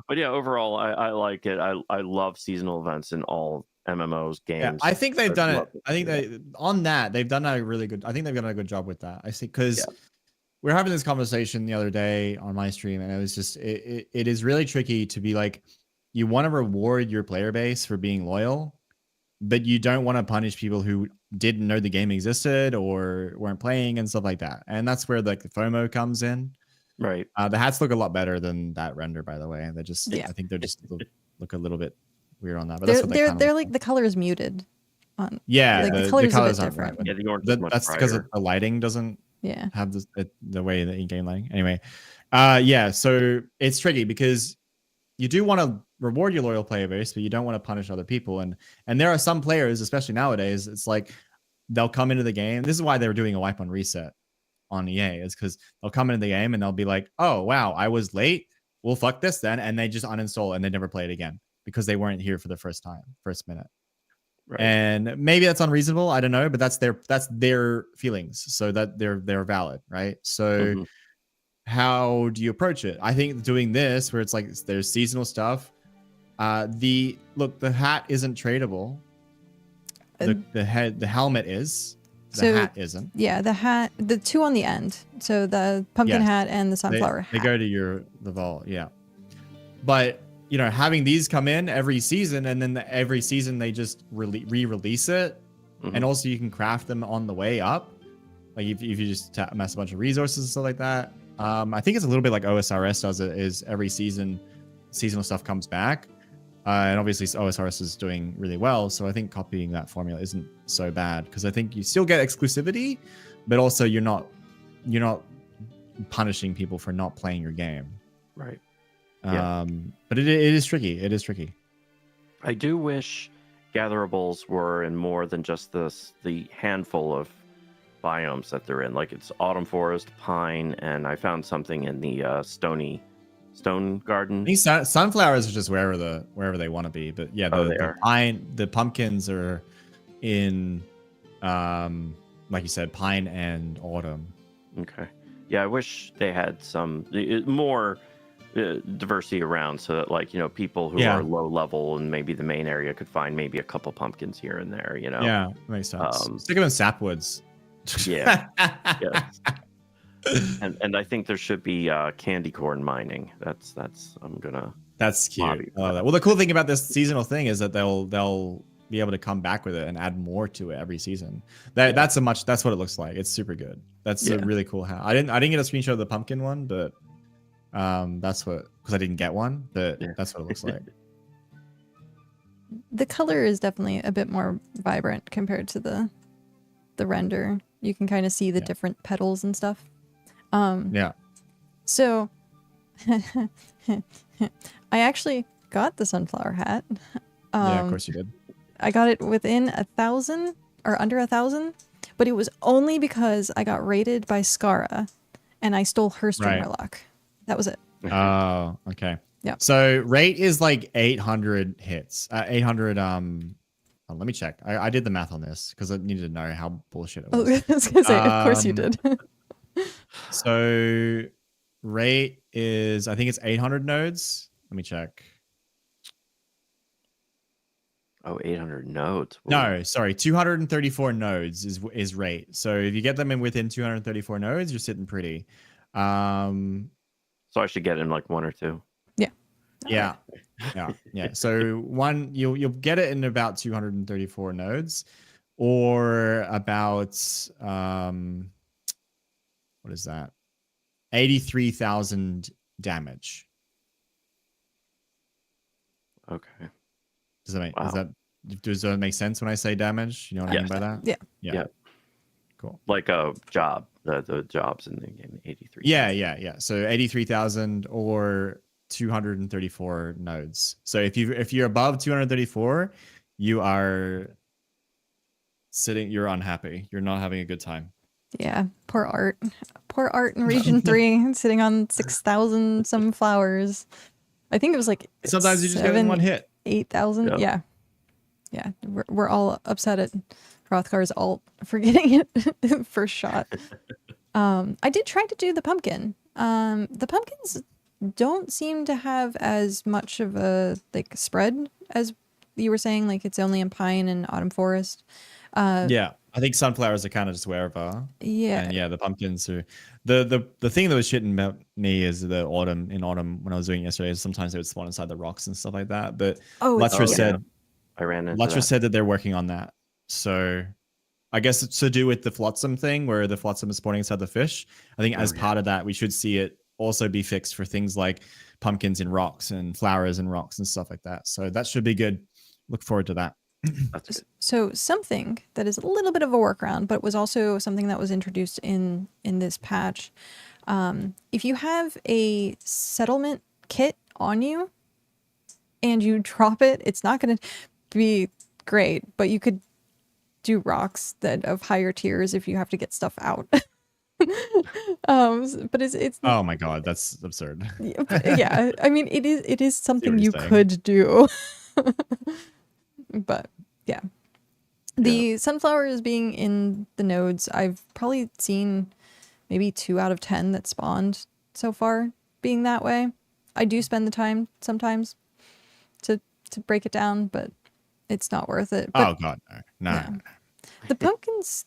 But yeah, overall, I like it. I love seasonal events in all MMOs games. Yeah, I think they've done it. I think they've done a really good. I think they've done a good job with that. I think because we were having this conversation the other day on my stream, and it was just it is really tricky to be like, you want to reward your player base for being loyal, but you don't want to punish people who didn't know the game existed or weren't playing and stuff like that. And that's where like the FOMO comes in. Right. The hats look a lot better than that render, by the way. And they're just, I think they're just look a little bit weird on that. But that's what they're like the color is muted. Yeah, like the colors are different. Right. Yeah, the orange that's because the lighting doesn't have the way the in-game lighting. Anyway, so it's tricky because you do want to reward your loyal player base, but you don't want to punish other people. And there are some players, especially nowadays, it's like they'll come into the game. This is why they were doing a wipe on reset on EA, is because they'll come into the game and they'll be like, oh, wow, I was late. Well, fuck this then. And they just uninstall and they never play it again because they weren't here for the first minute. Right. And maybe that's unreasonable. I don't know, but that's their feelings. So that they're valid, right? So how do you approach it? I think doing this where it's like there's seasonal stuff. The hat isn't tradable. The helmet is. The hat isn't. Yeah, the hat, the 2 on the end. So the pumpkin hat and the sunflower hat. They go to the vault, yeah. But having these come in every season, and then every season they just re-release it, and also you can craft them on the way up. Like if you just amass a bunch of resources and stuff like that. I think it's a little bit like OSRS does it. Is every season seasonal stuff comes back. And obviously OSRS is doing really well, so I think copying that formula isn't so bad, because I think you still get exclusivity, but also you're not punishing people for not playing your game. Right. But it is tricky. It is tricky. I do wish gatherables were in more than just the handful of biomes that they're in. Like it's autumn forest, pine, and I found something in the stone garden. These sunflowers are just wherever they want to be, but yeah, the pumpkins are in like you said, pine and autumn. Okay. Yeah, I wish they had some more diversity around, so that like people who are low level and maybe the main area could find maybe a couple pumpkins here and there. Yeah, makes sense. Stick them in sapwoods. Yeah. Yes. And I think there should be candy corn mining. That's I'm gonna That's cute. Lobby. I love that. Well, the cool thing about this seasonal thing is that they'll be able to come back with it and add more to it every season. That's what it looks like. It's super good. That's a really cool hat. I didn't get a screenshot of the pumpkin one, but that's what, because I didn't get one, but that's what it looks like. The color is definitely a bit more vibrant compared to the render. You can kind of see the different petals and stuff. So I actually got the sunflower hat. Yeah, of course you did. I got it within 1,000 or under 1,000, but it was only because I got raided by Skara and I stole her streamer luck. That was it. Oh, okay. Yeah. So rate is like 800 hits. 800. Let me check. I did the math on this because I needed to know how bullshit it was. I was gonna say, of course you did. So rate is, I think it's 800 nodes. Let me check. Oh, 800 nodes. Whoa. No, sorry, 234 nodes is rate. So if you get them in within 234 nodes, you're sitting pretty. So I should get in like 1 or 2. Yeah. So one, you'll get it in about 234 nodes, or about what is that? 83,000 damage. Okay. Does that make sense when I say damage? You know what I mean by that? Yeah. Cool. Like a job. The jobs in the game, 83. Yeah. So 83,000 or 234 nodes. So if you're above 234, you're unhappy. You're not having a good time. Yeah, poor Art in Region 3 sitting on 6,000 some flowers. I think it was like sometimes you just get in one hit. 8,000. Yeah. We're all upset at Hrothgar's ult for getting it first shot. I did try to do the pumpkin. The pumpkins don't seem to have as much of a like spread as you were saying. Like it's only in pine and autumn forest. I think sunflowers are kind of just wherever. Yeah. And the pumpkins are the thing that was shitting about me is the autumn when I was doing it yesterday. Sometimes they would spawn inside the rocks and stuff like that. But Lutra said I ran into Lutra said that they're working on that. So I guess it's to do with the flotsam thing where the flotsam is spawning inside the fish. I think as part of that, we should see it also be fixed for things like pumpkins in rocks and flowers in rocks and stuff like that. So that should be good. Look forward to that. That's good. So something that is a little bit of a workaround, but was also something that was introduced in this patch. If you have a settlement kit on you and you drop it, it's not going to be great, but you could do rocks that of higher tiers if you have to get stuff out. But it's oh my god, that's absurd. Yeah, I mean it is something you could do. But yeah, the sunflowers being in the nodes, I've probably seen maybe 2 out of 10 that spawned so far being that way. I do spend the time sometimes to break it down, but it's not worth it. But, oh god, no. Yeah. The pumpkins,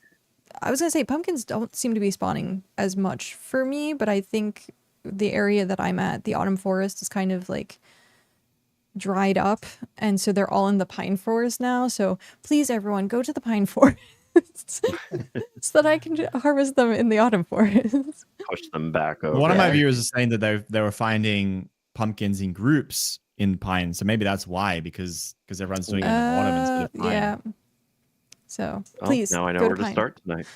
I was gonna say pumpkins don't seem to be spawning as much for me, but I think the area that I'm at, the autumn forest, is kind of like dried up, and so they're all in the pine forest now. So please, everyone, go to the pine forest so that I can harvest them in the autumn forest. Push them back over. One of my viewers is saying that they were finding pumpkins in groups in pine, so maybe that's why, because everyone's doing it in autumn instead of pine. Yeah. So please, now I know go where to to start tonight.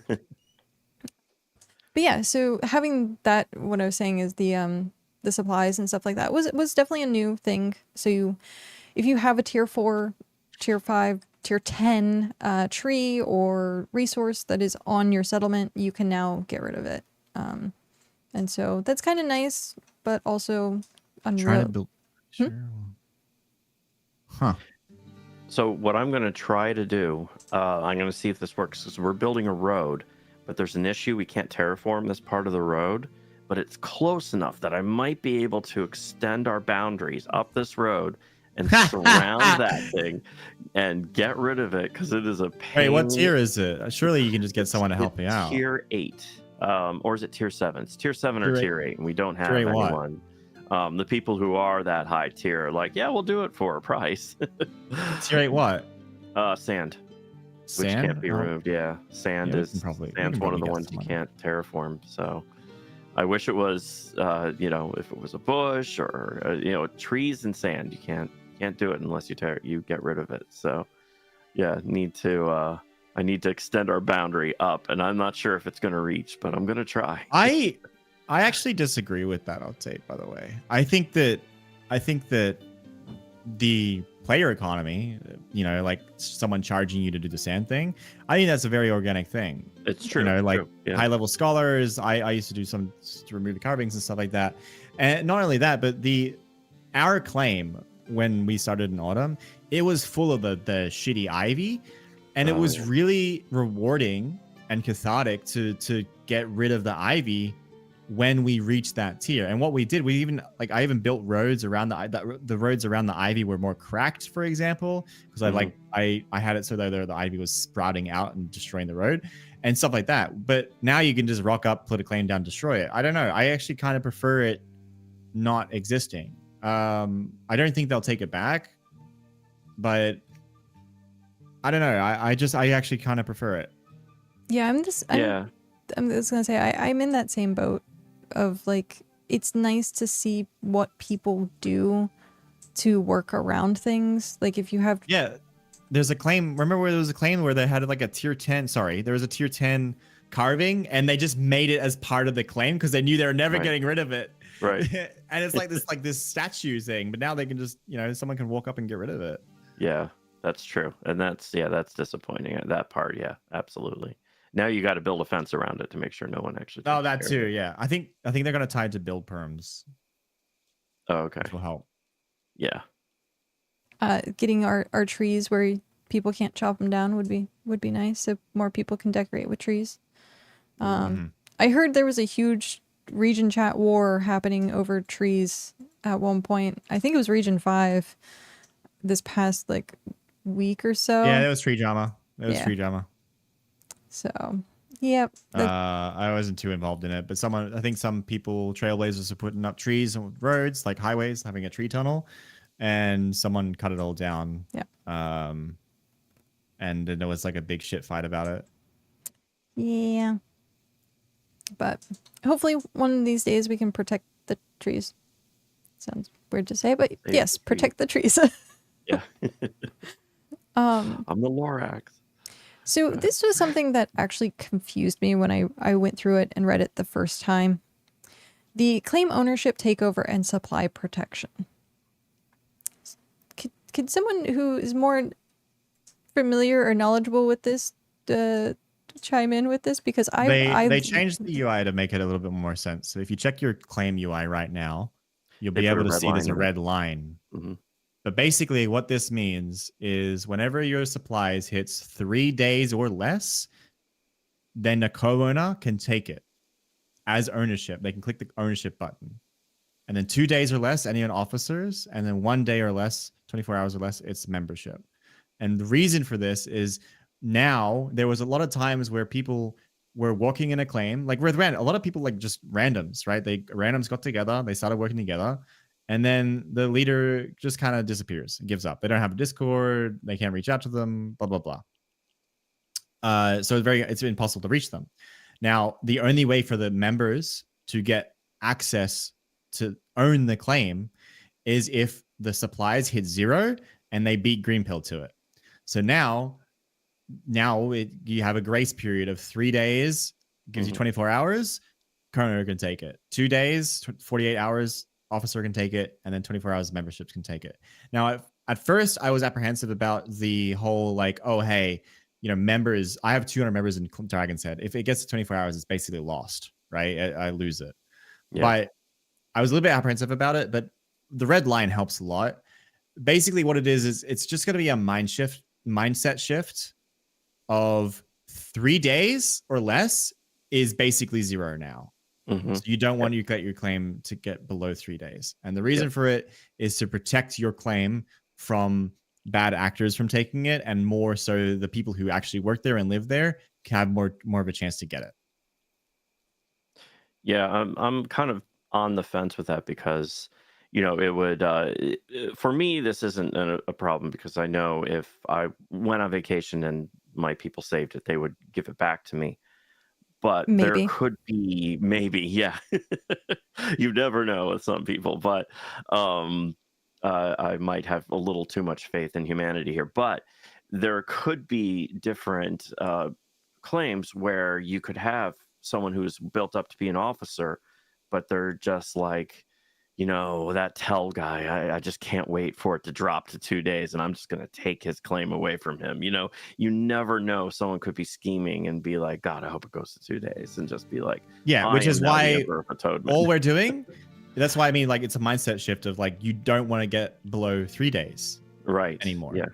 But yeah, so having that, what I was saying is the supplies and stuff like that was definitely a new thing. So if you have a tier 4, tier 5, tier 10 tree or resource that is on your settlement, you can now get rid of it. And so that's kind of nice, but also unreal. Try to build. Sure. Huh. So what I'm going to try to do, I'm going to see if this works, because we're building a road, but there's an issue. We can't terraform this part of the road, but it's close enough that I might be able to extend our boundaries up this road and surround that thing and get rid of it, because it is a pain. Wait, what tier is it? Surely you can just get someone to help me out. Tier 8. Or is it tier 7? It's tier 7 or tier 8, and we don't have tier 8 anyone. The people who are that high tier are like, yeah, we'll do it for a price. Tier 8 what? Sand, which Sand? can't be removed. Yeah, sand Yeah, is we sand's can one of probably the get ones you someone. can't terraform. So I wish it was, if it was a bush or trees and sand, you can't do it unless you get rid of it. So yeah, I need to extend our boundary up, and I'm not sure if it's going to reach, but I'm going to try. I actually disagree with that update, by the way. I think that the player economy, like someone charging you to do the sand thing, I think that's a very organic thing. It's true. Like true. Yeah. high level scholars, I used to do some to remove the carvings and stuff like that. And not only that, but our claim when we started in autumn, it was full of the shitty ivy, and it was really rewarding and cathartic to get rid of the ivy when we reached that tier. And what we did, I even built roads around the roads around the ivy were more cracked, for example, because I had it so that the ivy was sprouting out and destroying the road and stuff like that. But now you can just rock up, put a claim down, destroy it. I don't know. I actually kind of prefer it not existing. I don't think they'll take it back, but I don't know. I actually kind of prefer it. Yeah, I'm just gonna say I'm in that same boat of like, it's nice to see what people do to work around things. Like if you have there's a claim. Remember where there was a claim where they had like a tier 10? Sorry, there was a tier 10 carving, and they just made it as part of the claim because they knew they were never getting rid of it. Right. And it's like this statue thing, but now they can just someone can walk up and get rid of it. Yeah, that's true, and that's disappointing. That part, yeah, absolutely. Now you got to build a fence around it to make sure no one actually. Oh, that too. Yeah, I think they're gonna tie it to build perms. Oh, okay. Which will help. Yeah. Getting our trees where people can't chop them down would be nice, so more people can decorate with trees. I heard there was a huge region chat war happening over trees at one point. I think it was region 5 this past week or so. Yeah, that was tree drama. Tree drama. So, yep. I wasn't too involved in it, but I think some people, trailblazers, are putting up trees on roads, like highways, having a tree tunnel, and someone cut it all down. Yeah. And then there was like a big shit fight about it. Yeah. But hopefully one of these days we can protect the trees. Sounds weird to say, but yes, protect the trees. Yeah. I'm the Lorax. So this was something that actually confused me when I went through it and read it the first time. The claim ownership, takeover, and supply protection. Could someone who is more familiar or knowledgeable with this chime in with this? Because they changed the UI to make it a little bit more sense. So if you check your claim UI right now, you'll be able to see there's a red line. Mm-hmm. But basically what this means is whenever your supplies hits 3 days or less, then a co-owner can take it as ownership. They can click the ownership button. And then 2 days or less, anyone officers, and then 1 day or less, 24 hours or less, it's membership. And the reason for this is now there was a lot of times where people were walking in a claim, like with a lot of people just randoms, right? Randoms got together, they started working together. And then the leader just kind of disappears and gives up. They don't have a Discord. They can't reach out to them, blah, blah, blah. So it's impossible to reach them. Now, the only way for the members to get access to own the claim is if the supplies hit 0 and they beat Green Pill to it. So now you have a grace period of 3 days, gives you 24 hours, co-owner can take it. 2 days, 48 hours, officer can take it, and then 24 hours memberships can take it. Now, at first, I was apprehensive about the whole members. I have 200 members in Dragon's Head. If it gets to 24 hours, it's basically lost, right? I lose it. Yeah. But I was a little bit apprehensive about it, but the red line helps a lot. Basically, what it is it's just going to be a mindset shift of 3 days or less is basically 0 now. Mm-hmm. So you don't want you get your claim to get below 3 days. And the reason for it is to protect your claim from bad actors from taking it, and more so the people who actually work there and live there can have more of a chance to get it. Yeah, I'm kind of on the fence with that because, it would, for me, this isn't a problem because I know if I went on vacation and my people saved it, they would give it back to me. But there Maybe. could be, maybe, yeah. You never know with some people, but I might have a little too much faith in humanity here. But there could be different claims where you could have someone who's built up to be an officer, but they're just like, that tell guy, I just can't wait for it to drop to 2 days and I'm just going to take his claim away from him. You never know. Someone could be scheming and be like, God, I hope it goes to 2 days, and just be like, Yeah, which is why all all we're doing, that's why I mean, like, it's a mindset shift of like, you don't want to get below 3 days right anymore. Yeah.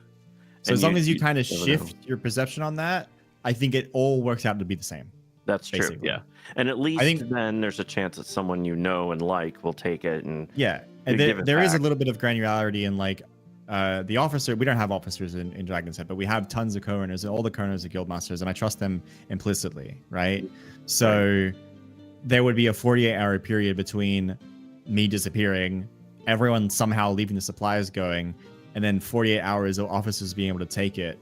So as long as you kind of shift your perception on that, I think it all works out to be the same. That's true. basically. Yeah. And at least I think then there's a chance that someone and like will take it and yeah. And there is a little bit of granularity in like the officer. We don't have officers in Dragon's Head, but we have tons of co-owners, and all the co-owners are guild masters, and I trust them implicitly, right? So there would be a 48-hour period between me disappearing, everyone somehow leaving the supplies going, and then 48 hours of officers being able to take it.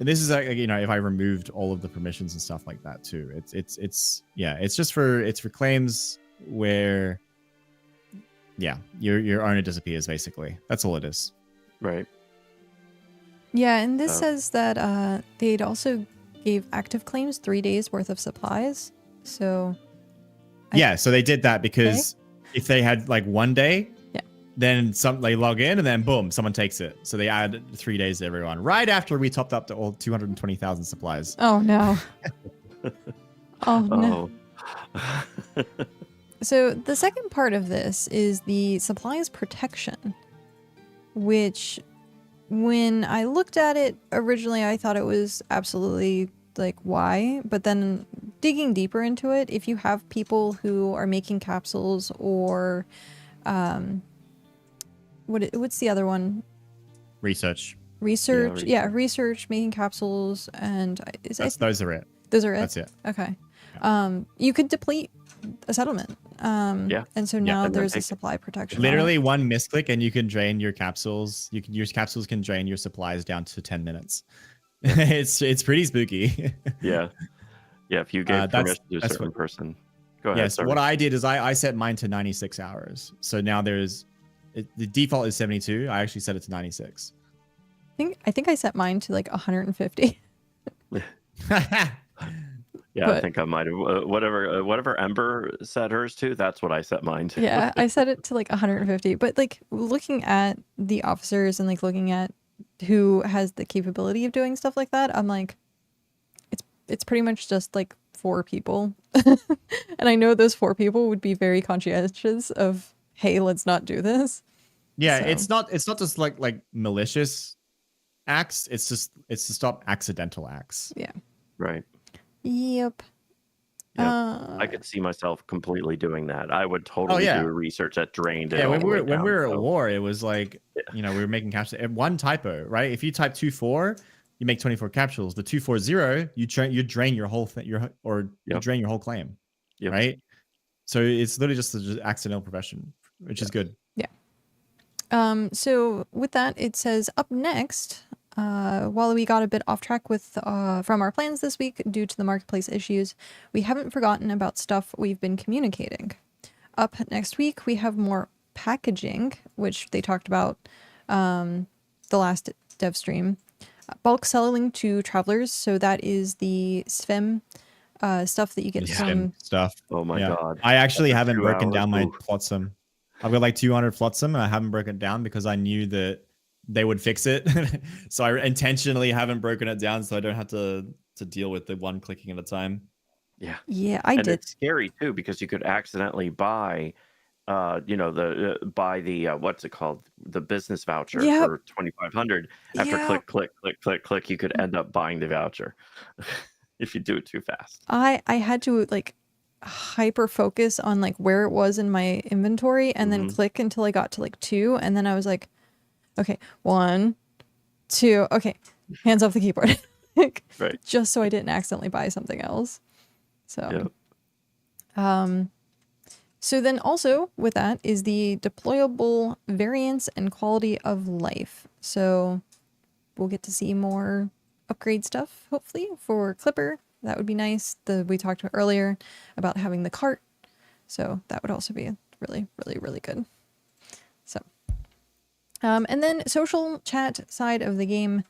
And this is if I removed all of the permissions and stuff like that too. It's just for claims where your owner disappears, basically. That's all it is. Right. Yeah, and this says that they'd also gave active claims 3 days worth of supplies. So so they did that because if they had like 1 day, then they log in and then boom, someone takes it. So they add 3 days to everyone right after we topped up to all 220,000 supplies. Oh no. Oh no. So the second part of this is the supplies protection, which when I looked at it originally, I thought it was absolutely like why, but then digging deeper into it, if you have people who are making capsules or what's the other one? Research, making capsules, and those are it. Those are it. That's it. Okay. You could deplete a settlement. And so now there's a supply protection. Literally one misclick and you can drain your capsules. Your capsules can drain your supplies down to 10 minutes. It's pretty spooky. Yeah. If you gave permission to a certain person. Go ahead. Yes. What I did is I set mine to 96 hours. So now the default is 72. I actually set it to 96. I think I set mine to like 150. Yeah, I think I might have. Whatever Ember set hers to, that's what I set mine to. Yeah, I set it to like 150. But like looking at the officers and like looking at who has the capability of doing stuff like that, I'm like, it's pretty much just like 4 people. And I know those 4 people would be very conscientious of, hey, let's not do this. Yeah, so. It's not just like malicious acts. It's to stop accidental acts. Yeah. Right. Yep. I could see myself completely doing that. I would totally do research that drained it. Yeah, when we were at war, it was like, we were making capsules. One typo, right? If you type 24, you make 24 capsules. The 240, you drain your whole thing, you drain your whole claim, right? So it's literally just an accidental progression, which is good. Yeah. So with that, it says up next. While we got a bit off track from our plans this week due to the marketplace issues, we haven't forgotten about stuff we've been communicating. Up next week, we have more packaging, which they talked about the last dev stream. Bulk selling to travelers, so that is the SFIM stuff that you get from... stuff. Oh my god. I actually haven't broken down my flotsam. I've got like 200 flotsam, and I haven't broken it down because I knew that they would fix it. So I intentionally haven't broken it down so I don't have to deal with the one clicking at a time. Yeah, I did. It's scary too because you could accidentally buy what's it called, the business voucher for 2,500. After click, you could end up buying the voucher if you do it too fast. I had to like hyper focus on like where it was in my inventory and then click until I got to like 2, and then I was like, okay, 1, 2, okay, hands off the keyboard. Right. Just so I didn't accidentally buy something else. So So then also with that is the deployable variance and quality of life. So we'll get to see more upgrade stuff, hopefully, for Clipper. That would be nice. We talked about earlier about having the cart. So that would also be really, really, really good. So, and then social chat side of the game.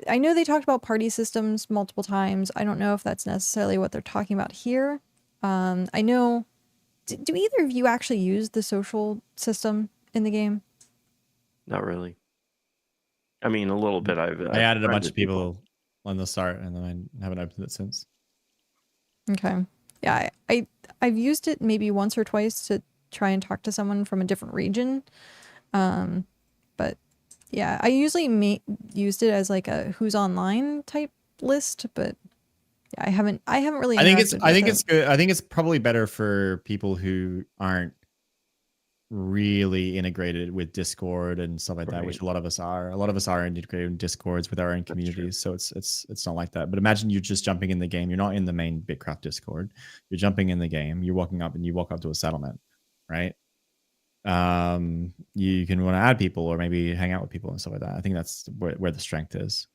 I know they talked about party systems multiple times. I don't know if that's necessarily what they're talking about here. I know, do either of you actually use the social system in the game? Not really. I mean, a little bit. I added a bunch of people on the start, and then I haven't opened it since. Okay. Yeah, I've used it maybe once or twice to try and talk to someone from a different region. But yeah, I usually used it as like a who's online type list, but yeah, I haven't really. I think it's good. I think it's probably better for people who aren't really integrated with Discord and stuff like that, which a lot of us are. A lot of us are integrated in Discords with our own communities, so it's not like that. But imagine you're just jumping in the game. You're not in the main BitCraft Discord. You're jumping in the game. You're walking up and you walk up to a settlement, right? You can want to add people or maybe hang out with people and stuff like that. I think that's where the strength is.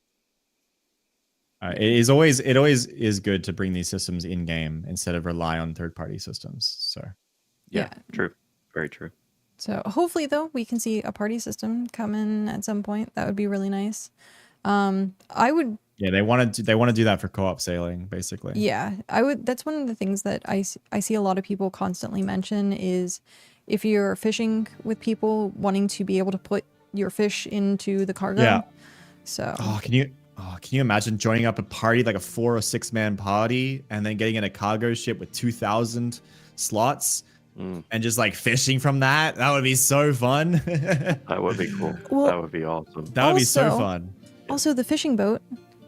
It always is good to bring these systems in game instead of rely on third-party systems. So yeah, true, very true. So hopefully, though, we can see a party system come in at some point. That would be really nice. I would. Yeah, they want to do that for co-op sailing, basically. Yeah, I would. That's one of the things that I see a lot of people constantly mention is if you're fishing with people, wanting to be able to put your fish into the cargo. Yeah. So. Can you imagine joining up a party, like a 4 or 6 man party, and then getting in a cargo ship with 2,000 slots? And just like fishing from that would be so fun. That would be cool. Well, that would be awesome. That would be so fun. Also, the fishing boat.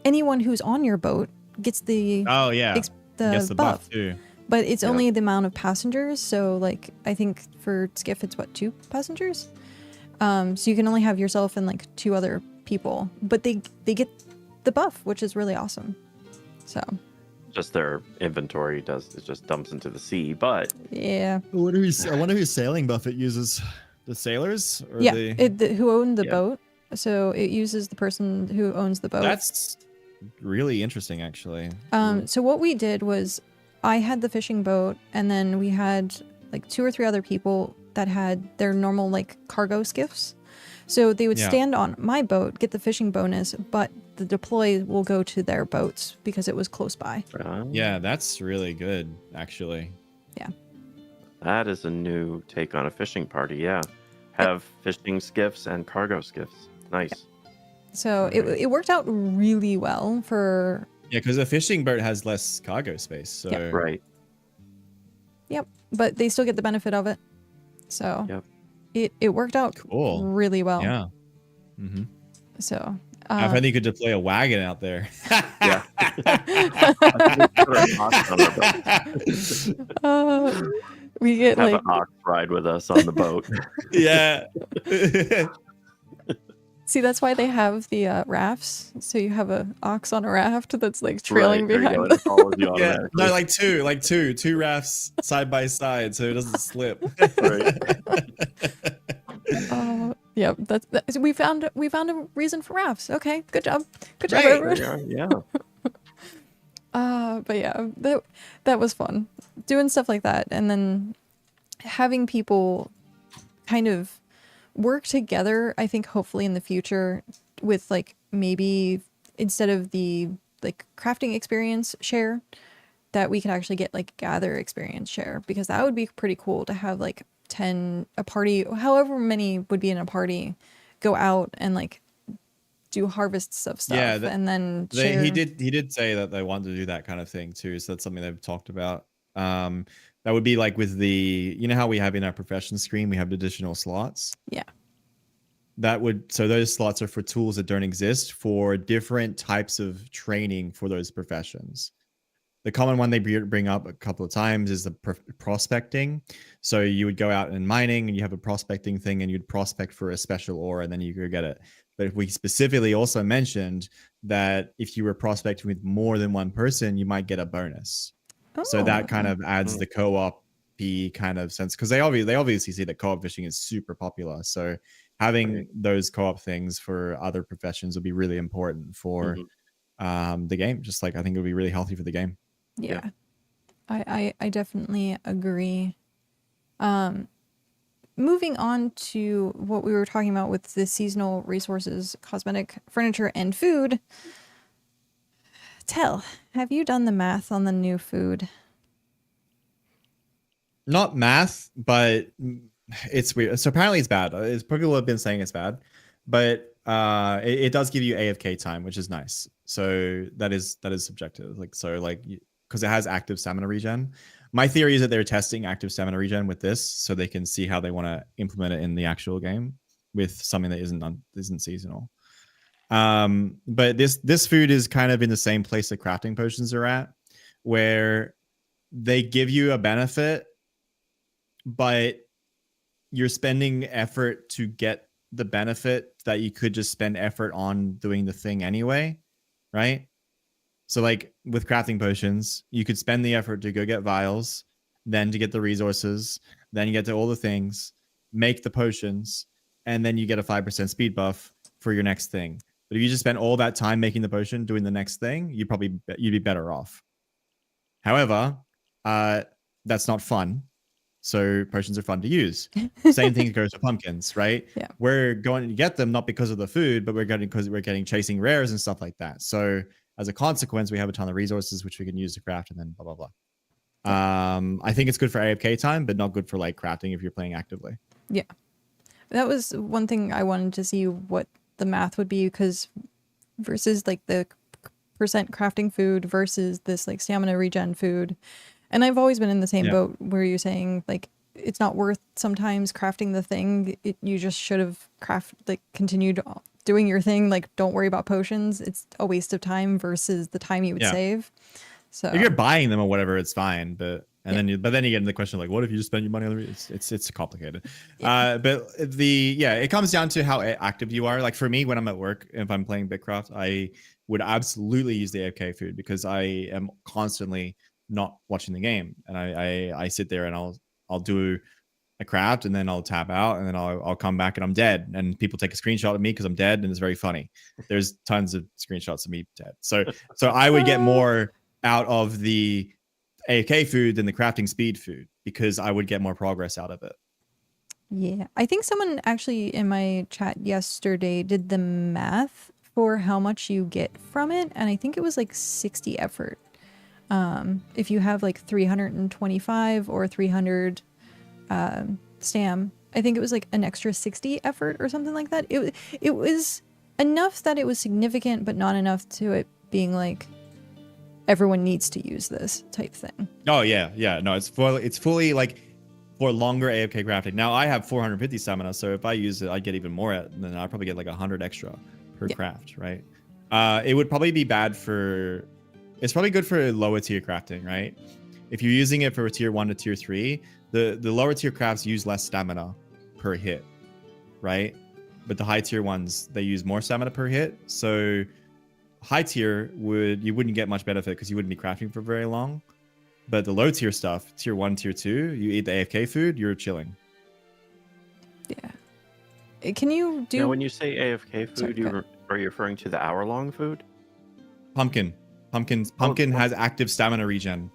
Anyone who's on your boat gets the the buff too. But it's only the amount of passengers. So like I think for Skiff it's 2 passengers. So you can only have yourself and like 2 other people. But they get the buff, which is really awesome. So. Just their inventory just dumps into the sea, but yeah. I wonder whose sailing buff it uses. The sailors, or who own the boat. So it uses the person who owns the boat. That's really interesting, actually. So what we did was, I had the fishing boat, and then we had like 2 or 3 other people that had their normal like cargo skiffs. So they would stand on my boat, get the fishing bonus, but the deploy will go to their boats because it was close by. Yeah, that's really good, actually. Yeah. That is a new take on a fishing party, yeah. Have fishing skiffs and cargo skiffs. Nice. Yeah. So it worked out really well for... Yeah, because a fishing boat has less cargo space. So. Yep. Right. Yep, but they still get the benefit of it. So... Yep. It worked out really well. Yeah. Mm-hmm. So I think you could deploy a wagon out there. Yeah. We get have an ox ride with us on the boat. Yeah. See, that's why they have the rafts. So you have a ox on a raft that's like trailing behind. Yeah. No, like two rafts side by side, so it doesn't slip. Yeah, that's we found a reason for rafts. Okay, good job, everyone. Yeah. But yeah, that was fun doing stuff like that, and then having people kind of work together. I think hopefully in the future with like maybe instead of the like crafting experience share, that we can actually get like gather experience share, because that would be pretty cool to have like 10 a party, however many would be in a party, go out and like do harvests of stuff. Yeah, and then share. He did say that they want to do that kind of thing too, so that's something they've talked about. That would be like with the, you know how we have in our profession screen, we have additional slots. Yeah. So those slots are for tools that don't exist for different types of training for those professions. The common one they bring up a couple of times is the prospecting. So you would go out and mining and you have a prospecting thing and you'd prospect for a special ore and then you could get it. But we specifically also mentioned that if you were prospecting with more than one person, you might get a bonus. So that kind of adds the co-op PvP kind of sense, because they obviously see that co-op fishing is super popular. So having those co-op things for other professions would be really important for the game. Just like I think it would be really healthy for the game. Yeah. I definitely agree. Moving on to what we were talking about with the seasonal resources, cosmetic, furniture, and food. Tell, have you done the math on the new food? Not math, but it's weird. So apparently it's bad. People have been saying it's bad, but it does give you AFK time, which is nice. So that is subjective. Like because it has active stamina regen. My theory is that they're testing active stamina regen with this, so they can see how they want to implement it in the actual game with something that isn't seasonal. But this food is kind of in the same place that crafting potions are at, where they give you a benefit, but you're spending effort to get the benefit that you could just spend effort on doing the thing anyway, right? So like with crafting potions, you could spend the effort to go get vials, then to get the resources, then you get to all the things, make the potions, and then you get a 5% speed buff for your next thing. But if you just spend all that time making the potion, doing the next thing, you'd be better off. However, that's not fun. So potions are fun to use. Same thing goes for pumpkins, right? Yeah. We're going to get them not because of the food, but because we're getting chasing rares and stuff like that. So as a consequence, we have a ton of resources which we can use to craft, and then blah blah blah. I think it's good for AFK time, but not good for like crafting if you're playing actively. Yeah, that was one thing I wanted to see what the math would be, because versus like the percent crafting food versus this like stamina regen food. And I've always been in the same boat where you're saying like it's not worth sometimes crafting the thing. You just should have continued doing your thing. Like, don't worry about potions. It's a waste of time versus the time you would save. So if you're buying them or whatever, it's fine. But then you get into the question like, what if you just spend your money on the it's complicated. But it comes down to how active you are. Like for me, when I'm at work, if I'm playing BitCraft, I would absolutely use the AFK food because I am constantly not watching the game, and I sit there and I'll do a craft, and then I'll tap out, and then I'll come back and I'm dead, and people take a screenshot of me because I'm dead, and it's very funny. There's tons of screenshots of me dead. So I would get more out of the AFK food than the crafting speed food because I would get more progress out of it. Yeah, I think someone actually in my chat yesterday did the math for how much you get from it, and I think it was like 60 effort. If you have like 325 or 300 stam, I think it was like an extra 60 effort or something like that. It was enough that it was significant, but not enough to it being like everyone needs to use this type thing. Oh yeah. No, it's fully like for longer AFK crafting. Now I have 450 stamina, so if I use it, I get even more, and then I probably get like 100 extra per craft, right? It would probably be bad for. It's probably good for lower tier crafting, right? If you're using it for tier 1 to tier 3, the lower tier crafts use less stamina per hit, right? But the high tier ones, they use more stamina per hit. So high tier you wouldn't get much benefit because you wouldn't be crafting for very long. But the low tier stuff, tier 1, tier 2, you eat the AFK food, you're chilling. Yeah. Can you do... Now, when you say AFK food, are you referring to the hour-long food? Pumpkin has active stamina regen,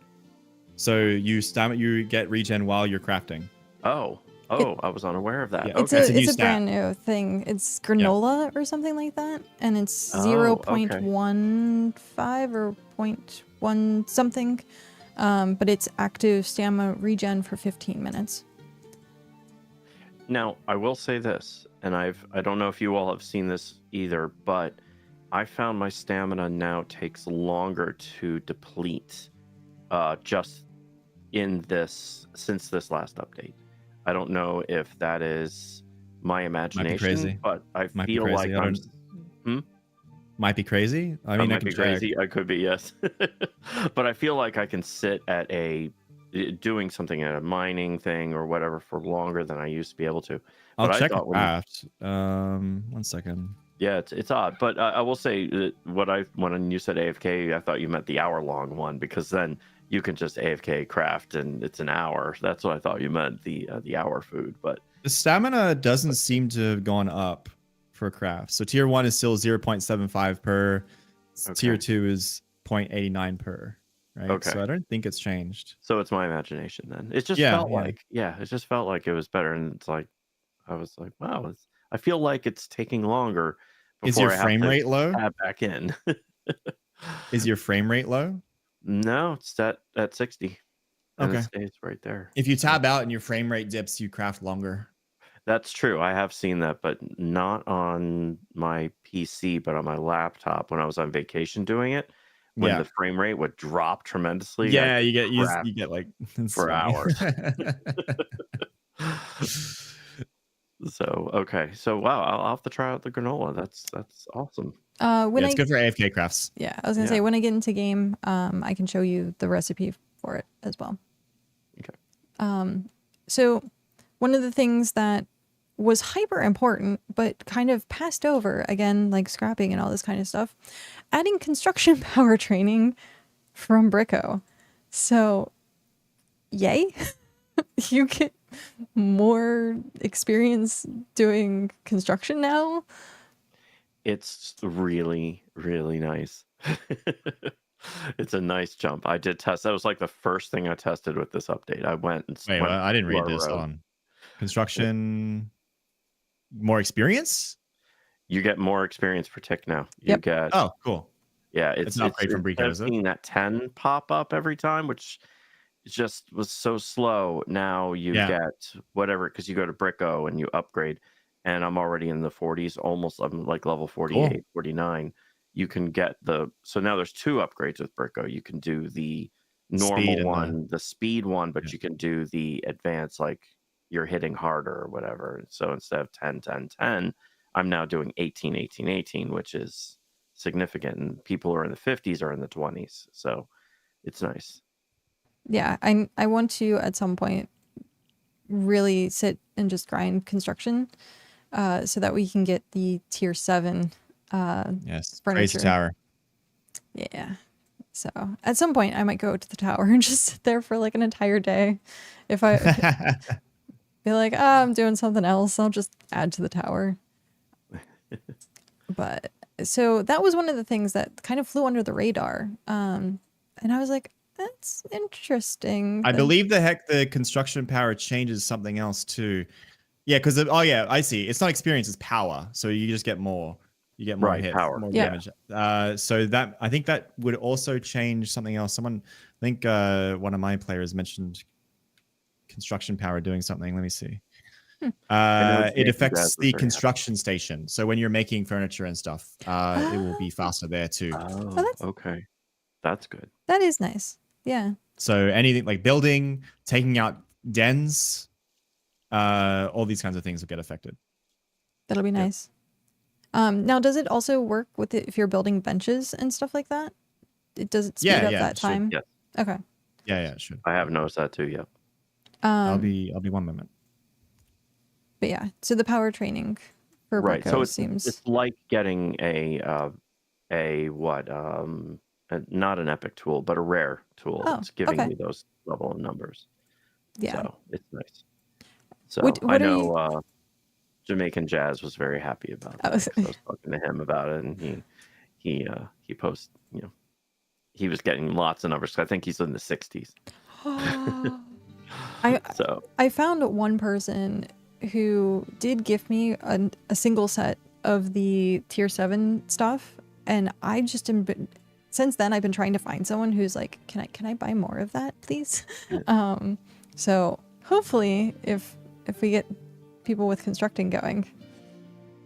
so you get regen while you're crafting. I was unaware of that. Yeah. It's a brand new thing. It's granola or something like that, and it's 0.15 or 0.1 something, but it's active stamina regen for 15 minutes. Now, I will say this, and I don't know if you all have seen this either, but I found my stamina now takes longer to deplete just since this last update. I don't know if that is my imagination, but I feel like might be crazy. I mean, might be crazy. I could be, yes. But I feel like I can sit at doing something at a mining thing or whatever for longer than I used to be able to. I'll check a craft. 1 second. Yeah, it's odd, but I will say that when you said AFK, I thought you meant the hour-long one, because then you can just AFK craft and it's an hour. That's what I thought you meant, the hour food. But The stamina doesn't seem to have gone up for craft. So tier 1 is still 0.75 per. Tier 2 is 0.89 per. Right. Okay. So I don't think it's changed. So it's my imagination then. It just felt like, it just felt like it was better. And it's like, I was like, wow, I feel like it's taking longer. Is your frame rate low? Add back in. Is your frame rate low? No, it's at 60. And Okay. it stays right there. If you tab out and your frame rate dips, you craft longer. That's true. I have seen that, but not on my PC, but on my laptop when I was on vacation doing it. When the frame rate would drop tremendously. Yeah, you get like for hours. So okay, so wow, I'll have to try out the granola. That's awesome. It's good for AFK crafts. Yeah, I was gonna say when I get into game, I can show you the recipe for it as well. Okay. So one of the things that was hyper important, but kind of passed over again, like scrapping and all this kind of stuff, adding construction power training from Bricko. So, yay, you get more experience doing construction now. It's really, really nice. It's a nice jump. I did test. That was like the first thing I tested with this update. I went and wait, I didn't read this on construction. More experience? You get more experience per tick now. You get. Oh, cool. Yeah, it's not great from Brico, is it? Seeing that 10 pop up every time, which just was so slow. Now you get whatever, because you go to Bricko and you upgrade, and I'm already in the 40s, almost. I'm like level 48, 49. You can get so now there's 2 upgrades with Bricko. You can do the normal one, the speed one, but you can do the advanced, like you're hitting harder or whatever. So instead of 10, 10, 10, I'm now doing 18, 18, 18, which is significant. And people who are in the 50s are in the 20s. So it's nice. Yeah, I want to at some point really sit and just grind construction so that we can get the tier 7 yes, furniture. Crazy Tower. Yeah. So at some point I might go to the tower and just sit there for like an entire day. If I be like, I'm doing something else, I'll just add to the tower. But so that was one of the things that kind of flew under the radar. And I was like, that's interesting. I believe the construction power changes something else too. Yeah, because I see. It's not experience, it's power. So you just get more. You get more hits, power, more damage. So that I think that would also change something else. I think one of my players mentioned construction power doing something. Let me see. It affects the construction station. So when you're making furniture and stuff, it will be faster there too. Oh, okay. That's good. That is nice. Yeah. So anything like building, taking out dens, all these kinds of things will get affected. That'll be nice. Now, does it also work with it if you're building benches and stuff like that? Does it speed up that time? Yes. Okay. Yeah, it should. I have noticed that too. Yep. I'll be 1 moment. But yeah, so the power training for right. Bricko So seems it's like getting not an epic tool, but a rare tool. Oh, it's giving you those level of numbers. Yeah. So it's nice. So What I know Jamaican Jazz was very happy about that. I was talking to him about it, and he posted, he was getting lots of numbers. I think he's in the 60s. I found one person who did give me a single set of the tier 7 stuff, and I just since then I've been trying to find someone who's like, can I buy more of that, please? Yeah. So hopefully if we get people with constructing going,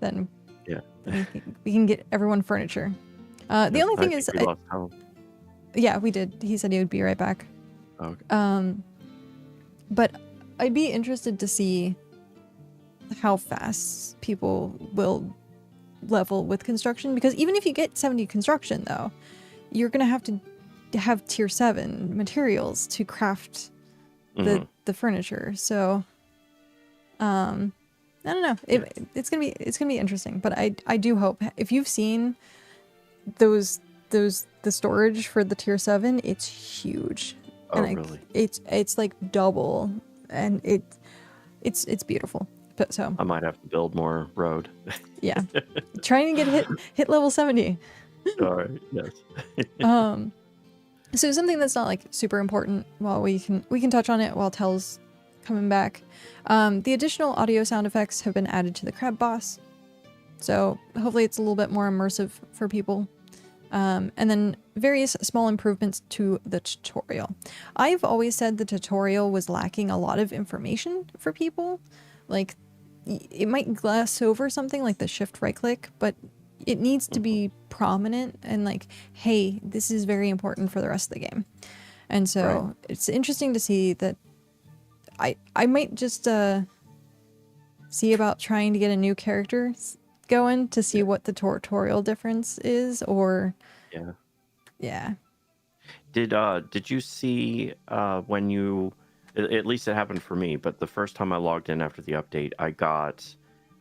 then we can get everyone furniture. The only thing is, yeah, we did. He said he would be right back. Okay. But I'd be interested to see how fast people will level with construction, because even if you get 70 construction though, you're gonna have to have tier 7 materials to craft the furniture. So I don't know. It's gonna be interesting, but I do hope, if you've seen the storage for the tier 7, it's huge. Oh, and really? it's like double, and it's beautiful. But so I might have to build more road. yeah, trying to get hit level 70. All right. Yes. So something that's not like super important, while we can touch on it while Tel's coming back. The additional audio sound effects have been added to the crab boss, so hopefully it's a little bit more immersive for people. And then various small improvements to the tutorial. I've always said the tutorial was lacking a lot of information for people. Like, it might gloss over something like the shift right click, but it needs to be prominent and like, hey, this is very important for the rest of the game. And so it's interesting to see that. I might just see about trying to get a new character going to see what the tutorial difference is, or yeah. Did you see when you, at least it happened for me, but the first time I logged in after the update, I got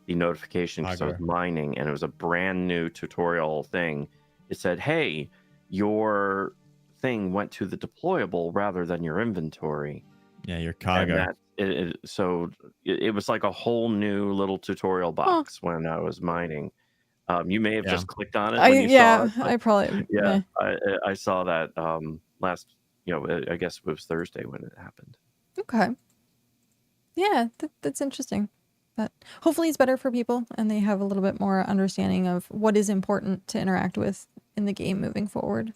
the notification because I was mining, and it was a brand new tutorial thing. It said, hey, your thing went to the deployable rather than your inventory. Yeah, your cargo. So it was like a whole new little tutorial box when I was mining. You may have just clicked on it when you saw it. I probably I saw that last, I guess it was Thursday when it happened. Okay. Yeah, that's interesting. But hopefully it's better for people and they have a little bit more understanding of what is important to interact with in the game moving forward.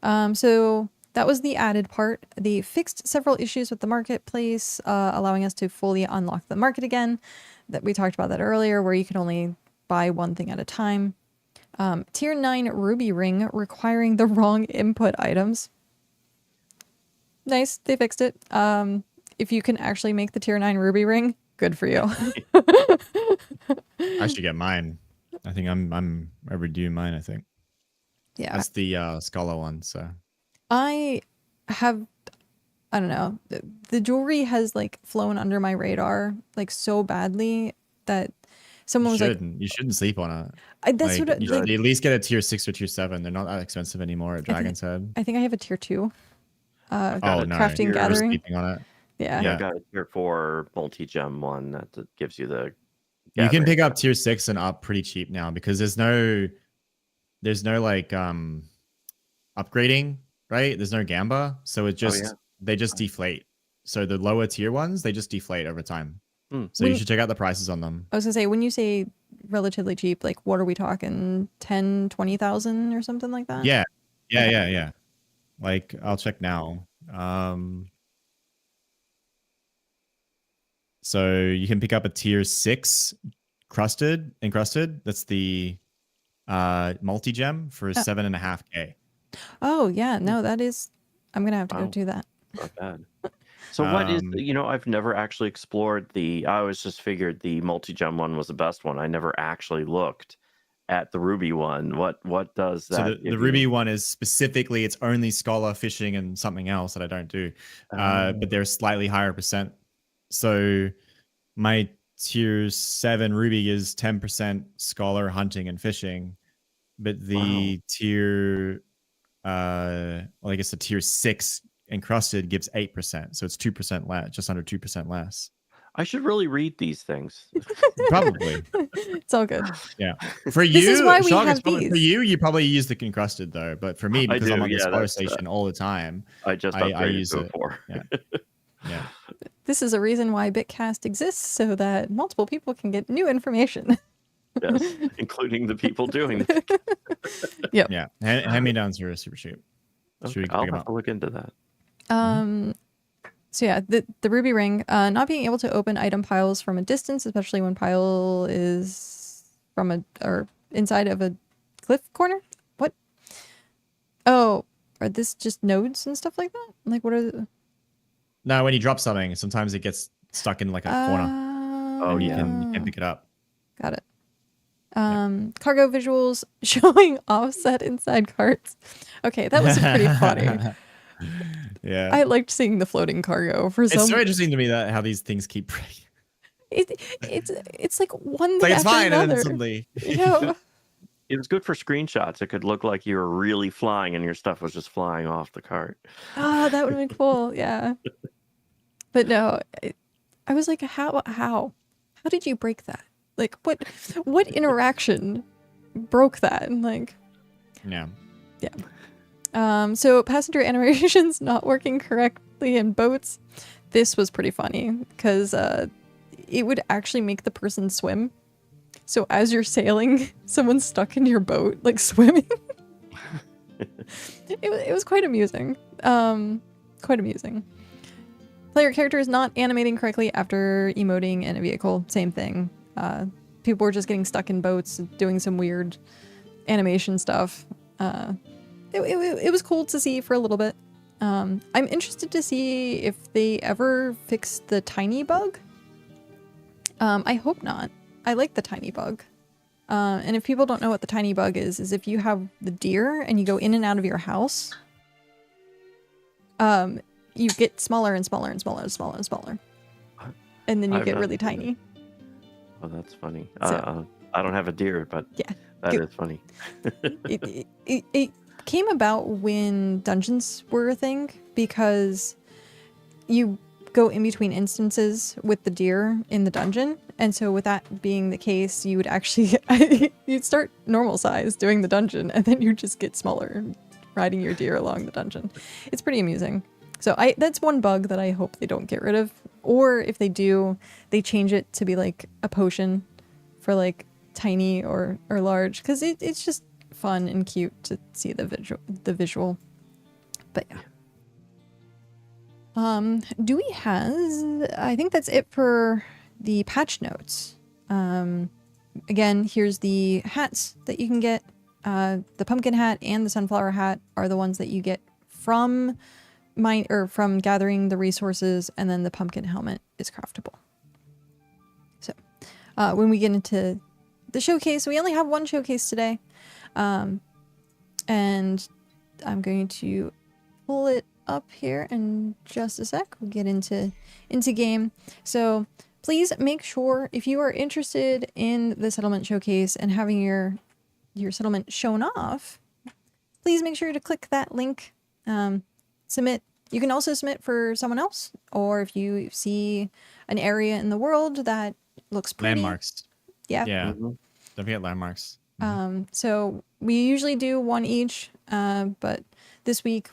So that was the added part. They fixed several issues with the marketplace, allowing us to fully unlock the market again. That we talked about that earlier, where you can only buy one thing at a time. Tier 9 ruby ring requiring the wrong input items. Nice, they fixed it. If you can actually make the tier 9 ruby ring, good for you. I should get mine. I think I'm overdue mine, I think. Yeah. That's the Scholar one, so. I don't know. The jewelry has like flown under my radar like so badly that someone was like, you shouldn't sleep on it. That's like, what you should at least get a tier 6 or tier 7. They're not that expensive anymore at Dragon's Head. I think I have a tier 2. Crafting You're gathering. sleeping on it. Yeah. I got a tier 4 multi-gem one that gives you the. You can pick up tier 6 and up pretty cheap now because there's no like upgrading, right? There's no gamba, so it just they just deflate. So the lower tier ones, they just deflate over time. So you should check out the prices on them. I was gonna say, when you say relatively cheap, like what are we talking? 10, 20,000 or something like that? Yeah. Like I'll check now. So you can pick up a tier 6 encrusted. That's the multi-gem for 7.5K. Oh yeah, no, that is. I'm gonna have to go do that. Not bad. So what is I've never actually explored I always just figured the multi-gem one was the best one. I never actually looked at the ruby one. What does that? So the ruby one is specifically, it's only scholar, fishing, and something else that I don't do. But they're slightly higher percent. So my tier 7 ruby is 10% scholar, hunting, and fishing. But the tier I guess the tier 6 encrusted gives 8%, so it's 2% less, just under 2% less. I should really read these things. Probably. It's all good. Yeah. For you, this is why we have these. For you probably use the encrusted though, but for me, because I'm on the scholar station all the time, I use it before. Yeah. This is a reason why BitCast exists, so that multiple people can get new information. Yes, including the people doing it. Yep. Yeah. Hand-me-downs are super cheap. Okay, I'll have to look into that. So yeah, the ruby ring, not being able to open item piles from a distance, especially when pile is from or inside of a cliff corner. What? Oh, are this just nodes and stuff like that? Like what are No, when you drop something, sometimes it gets stuck in like a corner. Oh yeah. You can pick it up. Got it. Cargo visuals showing offset inside carts. Okay, that was pretty funny. Yeah. I liked seeing the floating cargo for some. It's so interesting to me that how these things keep breaking. It's like one It's thing like it's after fine, another. and then suddenly. Yeah. It was good for screenshots. It could look like you were really flying and your stuff was just flying off the cart. Ah, that would have been cool. Yeah. But no, I was like, how did you break that? Like, what interaction broke that? And like, Yeah. So passenger animations not working correctly in boats. This was pretty funny because it would actually make the person swim. So as you're sailing, someone's stuck in your boat, like swimming. It was quite amusing. Quite amusing. Player character is not animating correctly after emoting in a vehicle. Same thing. People were just getting stuck in boats, doing some weird animation stuff. It was cool to see for a little bit. I'm interested to see if they ever fix the tiny bug. I hope not. I like the tiny bug. And if people don't know what the tiny bug is if you have the deer and you go in and out of your house, you get smaller and smaller and smaller and smaller and smaller. And then you get really tiny. Oh, that's funny. So, I don't have a deer, but yeah, that is funny. it came about when dungeons were a thing because you go in between instances with the deer in the dungeon, and so with that being the case, you would actually you'd start normal size doing the dungeon, and then you just get smaller riding your deer along the dungeon. It's pretty amusing. So that's one bug that I hope they don't get rid of, or if they do, they change it to be like a potion for like tiny or large, because it's just fun and cute to see the visual. But yeah. Do we have... I think that's it for the patch notes. Again, here's the hats that you can get. The pumpkin hat and the sunflower hat are the ones that you get from from gathering the resources, and then the pumpkin helmet is craftable. So, when we get into the showcase, we only have one showcase today. And I'm going to pull it up here in just a sec. We'll get into game. So please make sure, if you are interested in the settlement showcase and having your settlement shown off, please make sure to click that link. Submit. You can also submit for someone else, or if you see an area in the world that looks pretty. Landmarks. Yeah. Yeah. Don't forget landmarks. So we usually do one each, but this week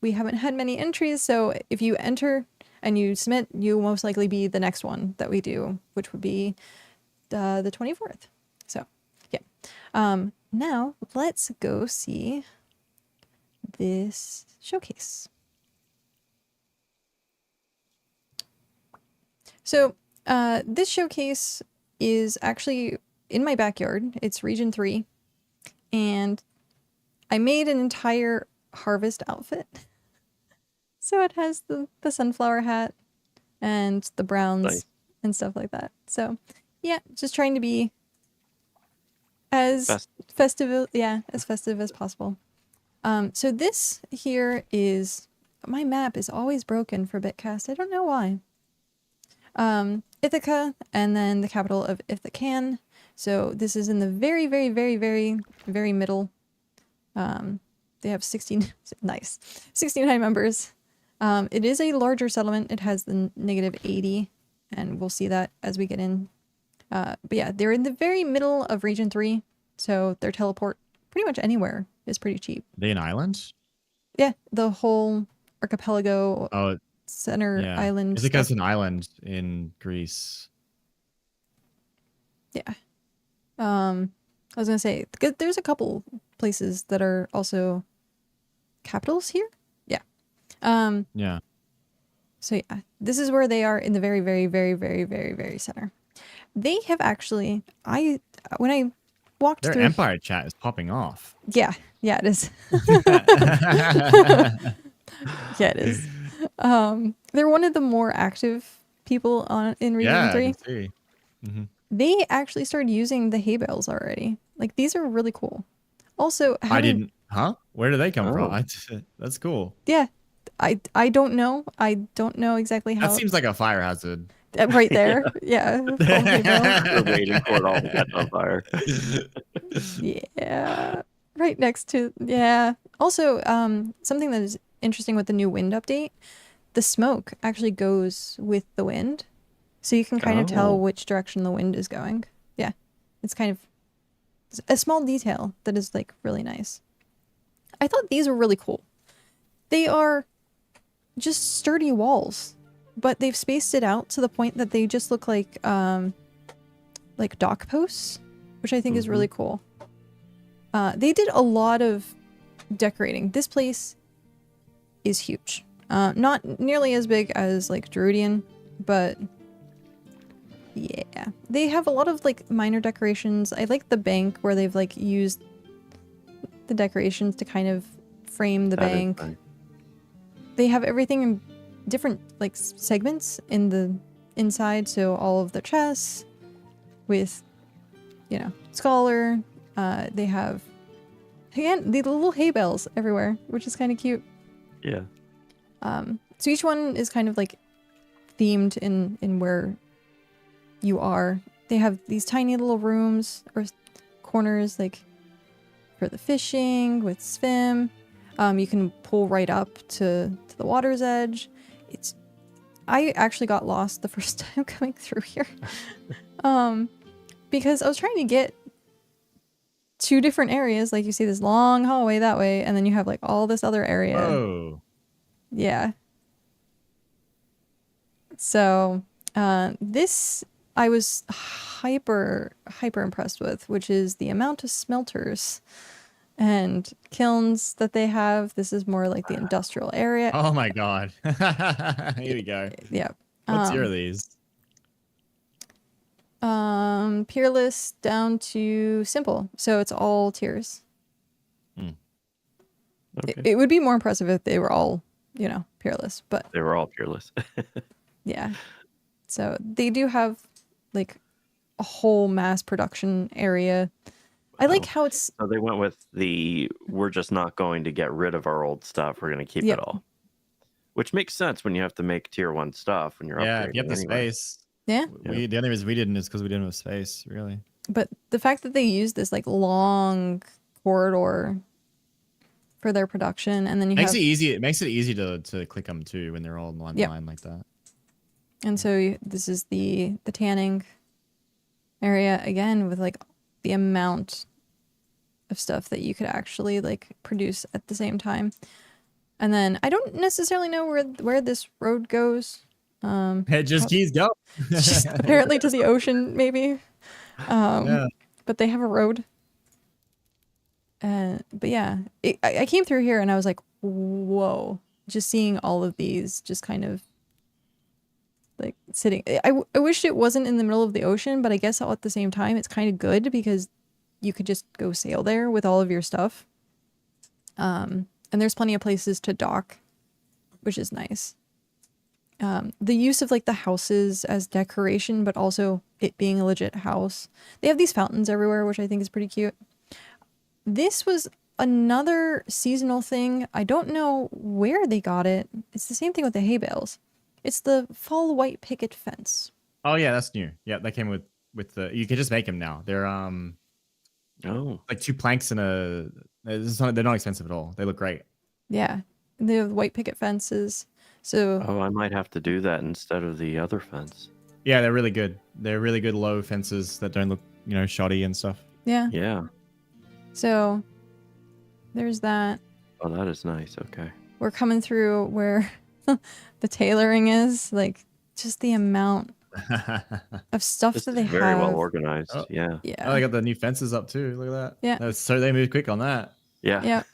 we haven't had many entries. So if you enter and you submit, you will most likely be the next one that we do, which would be the 24th. So yeah. Now let's go see this showcase. So this showcase is actually in my backyard. It's region 3, and I made an entire harvest outfit. So it has the sunflower hat and the browns and stuff like that. So yeah, just trying to be as festive as possible. So this here is, my map is always broken for BitCast. I don't know why. Ithaca, and then the capital of Ithaca. So this is in the very, very, very, very, very middle. They have 69 members. It is a larger settlement. It has the -80, and we'll see that as we get in. But yeah, they're in the very middle of region 3, so their teleport pretty much anywhere is pretty cheap. Are they an island? Yeah, the whole archipelago. Oh, center island. Ithaca's an island in Greece. Yeah. I was gonna say there's a couple places that are also capitals here. Yeah. Yeah. So yeah, this is where they are, in the very, very, very, very, very, very center. They have actually, when I walked through, their Empire chat is popping off. Yeah, it is. Yeah, it is. They're one of the more active people in Region 3. I can see. Mm-hmm. They actually started using the hay bales already. Like, these are really cool. Also, Where do they come from? That's cool. Yeah, I don't know. I don't know exactly how. That seems like a fire hazard. Right there. Yeah. Fallen hay bale. We're waiting for it all to catch on fire. Yeah. Right next to, yeah. Also, something that is interesting with the new wind update, the smoke actually goes with the wind. So you can kind of tell which direction the wind is going. Yeah. It's kind of a small detail that is like really nice. I thought these were really cool. They are just sturdy walls, but they've spaced it out to the point that they just look like dock posts, which I think is really cool. They did a lot of decorating. This place is huge. Not nearly as big as like Druidian, but yeah. They have a lot of like minor decorations. I like the bank where they've like used the decorations to kind of frame the bank. They have everything in different like segments in the inside, so all of the chests with, you know, scholar. They have again the little hay bales everywhere, which is kind of cute. Yeah. So each one is kind of like themed in where you are. They have these tiny little rooms or corners like for the fishing with swim. You can pull right up to the water's edge. I actually got lost the first time coming through here. Because I was trying to get two different areas. Like you see this long hallway that way, and then you have like all this other area. Oh. Yeah. So this I was hyper impressed with, which is the amount of smelters and kilns that they have. This is more like the industrial area. Oh my god. Here we go. Yeah. What tier are these? Peerless down to simple. So it's all tiers. Okay. It would be more impressive if they were all, you know, peerless, but They were all peerless. yeah. So they do have like a whole mass production area. I like how it's... So they went with we're just not going to get rid of our old stuff. We're going to keep it all. Which makes sense when you have to make tier 1 stuff when you're upgrading. If you have the space. Yeah. The only reason we didn't is because we didn't have space, really. But the fact that they use this like long corridor for their production, and then you have... It makes it easy to click them too when they're all in one line like that. And so this is the tanning area again with like the amount of stuff that you could actually like produce at the same time. And then I don't necessarily know where this road goes. It just keeps going. Just apparently to the ocean, maybe. But they have a road. But yeah, I came through here and I was like, whoa, just seeing all of these just kind of like sitting. I wish it wasn't in the middle of the ocean, but I guess at the same time, it's kind of good because you could just go sail there with all of your stuff. And there's plenty of places to dock, which is nice. The use of like the houses as decoration, but also it being a legit house. They have these fountains everywhere, which I think is pretty cute. This was another seasonal thing. I don't know where they got it. It's the same thing with the hay bales. It's the fall white picket fence. Oh yeah, that's new. Yeah, that came with the. You can just make them now. They're like 2 planks and they're not expensive at all. They look great. Yeah, they have white picket fences. So I might have to do that instead of the other fence. Yeah, they're really good. They're really good low fences that don't look, shoddy and stuff. Yeah. Yeah. So there's that. Oh, that is nice. Okay. We're coming through where the tailoring is, like just the amount of stuff that they have. Very well organized. Oh. Yeah. Yeah. Oh, they got the new fences up too. Look at that. Yeah. So they moved quick on that. Yeah. Yeah.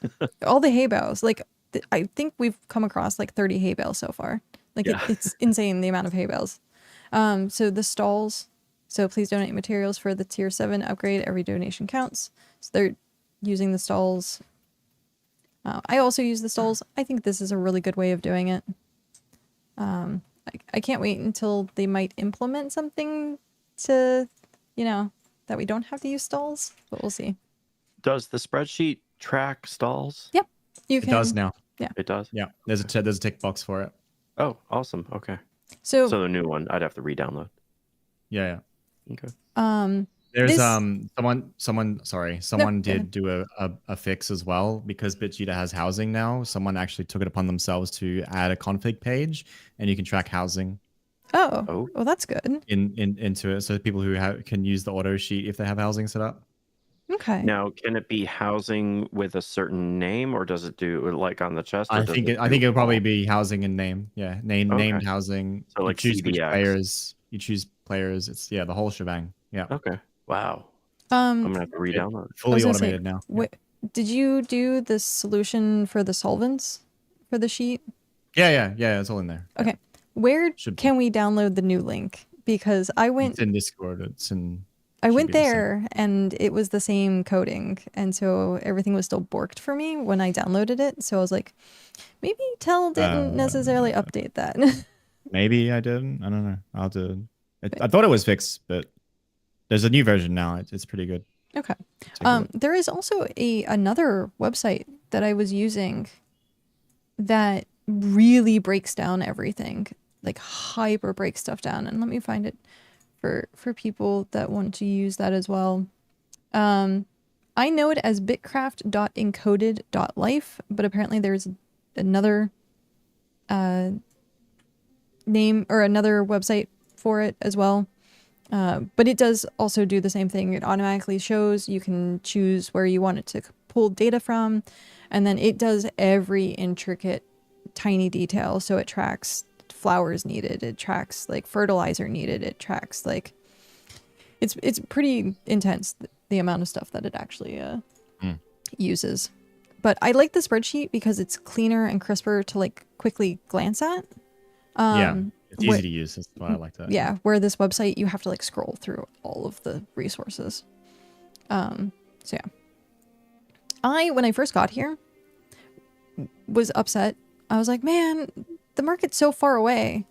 All the hay bales. Like I think we've come across like 30 hay bales so far. Like it's insane the amount of hay bales. So the stalls. So please donate materials for the tier 7 upgrade. Every donation counts. So they're using the stalls. I also use the stalls. I think this is a really good way of doing it. I can't wait until they might implement something to, that we don't have to use stalls, but we'll see. Does the spreadsheet track stalls? Yep. You can. It does now. Yeah. It does? Yeah. There's a tick box for it. Oh, awesome. Okay. So the new one, I'd have to re-download. Yeah. Okay. There's this- someone did do a fix as well, because BitCheetah has housing now. Someone actually took it upon themselves to add a config page, and you can track housing. Oh, well, that's good. Into it, so people who can use the auto sheet if they have housing set up. Okay. Now, can it be housing with a certain name, or does it do like on the chest? I think it'll probably be housing and name. Yeah, named housing. So like you choose which CDX. players. You choose players. It's the whole shebang. Yeah. Okay. Wow. I'm gonna have to re-download. Fully automated now. Did you do the solution for the solvents for the sheet? Yeah. It's all in there. Okay. Where can we download the new link? Because I went. It's in Discord. I went there and it was the same coding, and so everything was still borked for me when I downloaded it. So I was like, maybe Tel didn't necessarily update that. Maybe I didn't. I don't know. I'll do it. I thought it was fixed, but there's a new version now. It's pretty good. Okay. There is also another website that I was using that really breaks down everything, like hyper breaks stuff down. And let me find it for people that want to use that as well. I know it as bitcraft.encoded.life, but apparently there's another name or another website for it as well. But it does also do the same thing. It automatically shows, you can choose where you want it to pull data from, and then it does every intricate tiny detail. So it tracks flowers needed, it tracks like fertilizer needed, it tracks like it's pretty intense, the amount of stuff that it actually uses. But I like the spreadsheet because it's cleaner and crisper to like quickly glance at. It's easy to use. That's why I like that. Yeah, where this website you have to like scroll through all of the resources. So yeah. When I first got here, was upset. I was like, man, the market's so far away.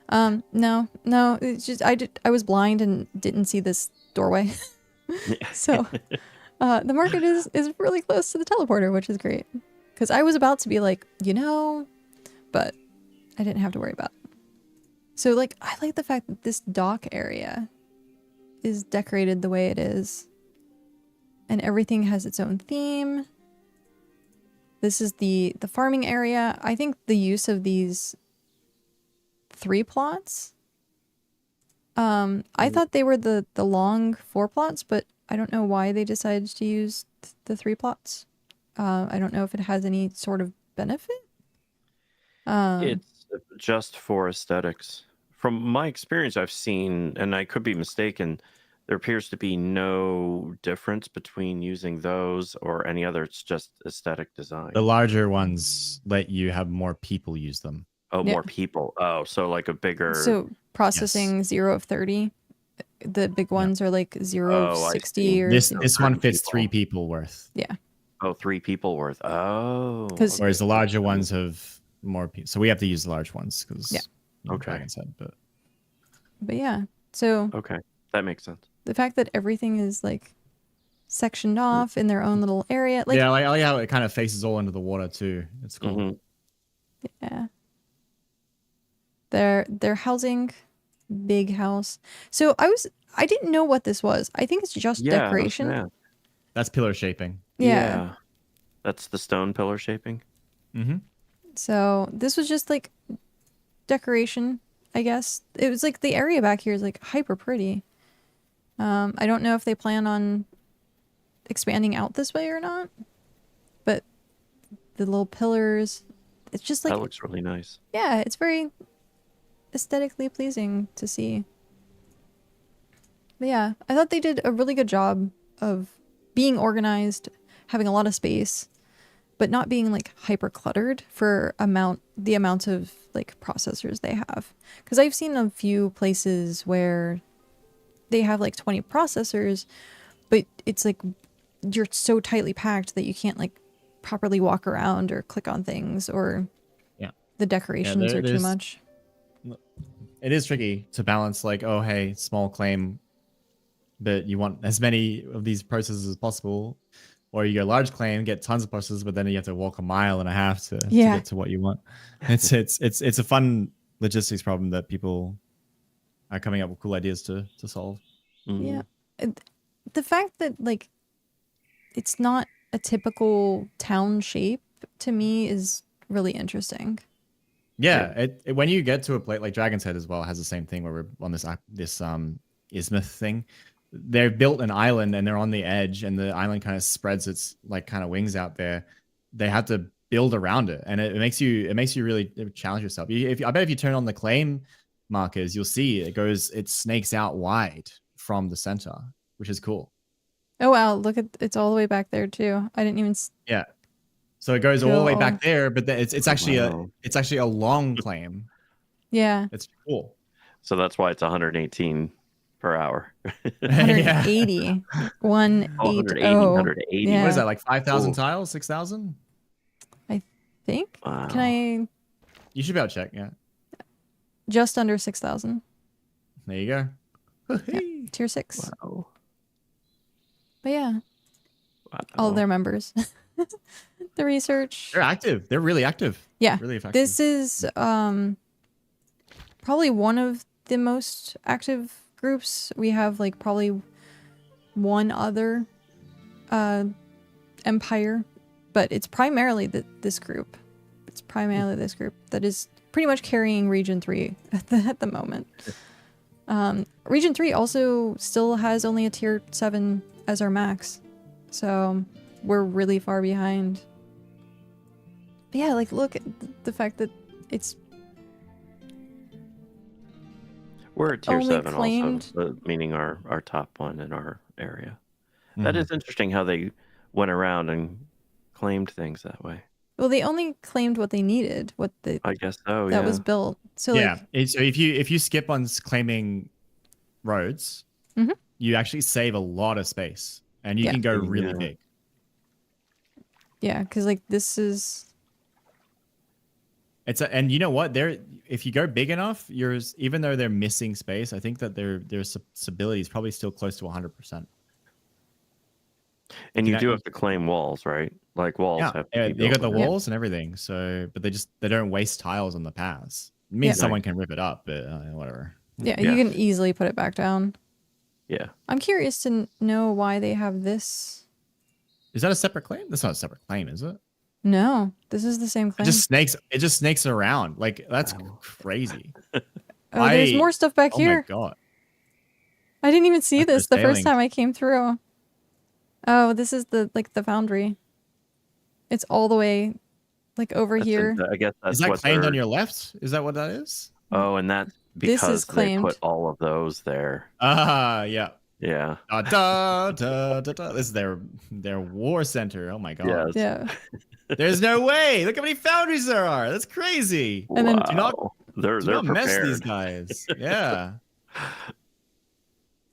No, it's just I was blind and didn't see this doorway. So the market is really close to the teleporter, which is great. Because I was about to be like, but I didn't have to worry about it. So like I like the fact that this dock area is decorated the way it is. And everything has its own theme. This is the farming area. I think the use of these 3 plots. I thought they were the long 4 plots, but I don't know why they decided to use the 3 plots. I don't know if it has any sort of benefit. It's just for aesthetics. From my experience, I've seen, and I could be mistaken, there appears to be no difference between using those or any other. It's just aesthetic design. The larger ones let you have more people use them. Oh, yeah. More people. Oh, so like a bigger... So processing 0 of 30. The big ones are like 0 of 60. Or this one fits 3 people worth. Yeah. Oh, 3 people worth. Oh. Whereas the larger ones have more people. So we have to use the large ones because... Yeah. Okay. But yeah, so... Okay, that makes sense. The fact that everything is like sectioned off in their own little area. Like, yeah, I like how it kind of faces all into the water too. It's cool. Mm-hmm. Yeah. They're housing, big house. So I didn't know what this was. I think it's just decoration. Yeah. That's pillar shaping. Yeah. That's the stone pillar shaping. Mm-hmm. So this was just like decoration, I guess. It was like the area back here is like hyper pretty. I don't know if they plan on expanding out this way or not, but the little pillars, it's just like... That looks really nice. Yeah, it's very aesthetically pleasing to see. But yeah, I thought they did a really good job of being organized, having a lot of space, but not being like hyper cluttered for the amount of like processors they have. Because I've seen a few places where they have like 20 processors, but it's like you're so tightly packed that you can't like properly walk around or click on things, or the decorations are too much. It is tricky to balance like, oh, hey, small claim, but you want as many of these processors as possible. Or you go large claim, get tons of processors, but then you have to walk 1.5 miles to get to what you want. It's a fun logistics problem that people are coming up with cool ideas to solve. Mhm. Yeah. The fact that like it's not a typical town shape to me is really interesting. Yeah, when you get to a place like Dragon's Head as well has the same thing where we're on this isthmus thing. They've built an island and they're on the edge, and the island kind of spreads its like kind of wings out there. They have to build around it, and it makes you really challenge yourself. I bet if you turn on the claim markers, you'll see it snakes out wide from the center, which is cool. Oh wow, look at it's all the way back there too. I didn't even Yeah. So it goes all the way back there, but it's actually a long claim. Yeah. It's cool. So that's why it's 118 per hour. 180. 180. 180. Yeah. What is that, like 5,000 tiles? 6,000? I think. Wow. Can I? You should be able to check, yeah. Just under 6,000. There you go. Yeah, tier 6. Wow. But yeah, Wow. all their members. The research. They're active. They're really active. Yeah. Really effective. This is probably one of the most active groups. We have like probably one other empire, but it's primarily this group. It's primarily this group that is pretty much carrying Region 3 at the moment. Region 3 also still has only a tier 7 as our max, so we're really far behind. But yeah, like look at the fact that it's We're at tier only 7 claimed- also, meaning our top one in our area. Mhm. That is interesting how they went around and claimed things that way. well, they only claimed what they needed, I guess so, that yeah. was built. So yeah. like, So if you skip on claiming roads, Mhm. you actually save a lot of space, and you Yeah. can go really Yeah. big. yeah, because like this is And you know what? If you go big enough, even though they're missing space, I think that their stability is probably still close to 100%. And you Yeah. do have to claim walls, right? Like walls have to be you got the built. walls and everything. So, but they don't waste tiles on the paths. It means Yeah. someone can rip it up, but whatever. yeah, Yeah. you can easily put it back down. Yeah. I'm curious to know why they have this. Is that a separate claim? That's not a separate claim, is it? No, this is the same claim. It just snakes around. Like that's crazy. Oh, there's more stuff back Oh here. my god. I didn't even see That's this the first sailing. time I came through. Oh, this is the foundry. It's all the way like over here. I guess that's Is that what claimed they're- on your left? Is that what that is? Oh, and that's This is because they claimed. put all of those there. Yeah. Yeah. This is their war center. Oh my god. Yes. Yeah. There's no way. Look how many foundries there are. That's crazy. And then- Wow. Do not- they're Do not mess prepared. these guys. Yeah.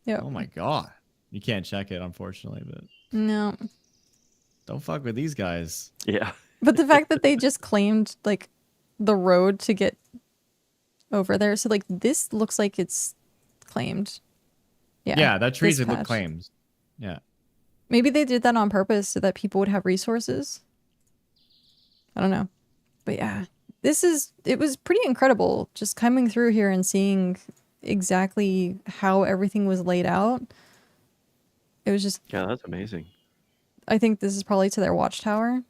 Yeah. Oh my god. You can't check it, unfortunately, but No. don't fuck with these guys. Yeah. But the fact that they just claimed like the road to get over there. So like this looks like it's claimed. Yeah. Yeah, that trees this would look patch. claims. Yeah. Maybe they did that on purpose so that people would have resources. I don't know. But yeah, it was pretty incredible just coming through here and seeing exactly how everything was laid out. It was just, Yeah, that's amazing. I think this is probably to their watchtower.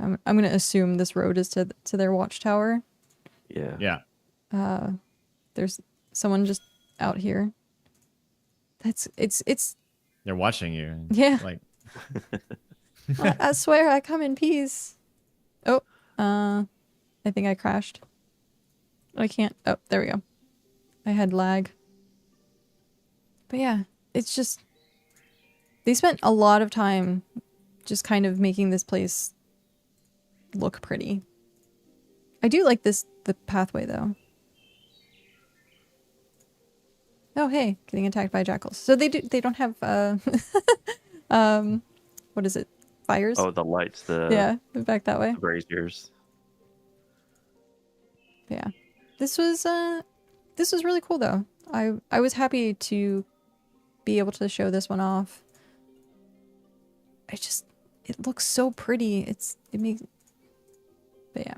I'm going to assume this road is to their watchtower. Yeah. Yeah. There's someone just out here. It's They're watching you. and, Yeah. Like I swear I come in peace. Oh, I think I crashed. I can't. Oh, there we go. I had lag. But yeah, it's just they spent a lot of time just kind of making this place look pretty. I do like the pathway though. Oh hey, getting attacked by jackals. So they don't have what is it? Fires? Oh, the lights, Yeah, back that way. the braziers. Yeah. This was really cool though. I was happy to be able to show this one off. It looks so pretty. But yeah.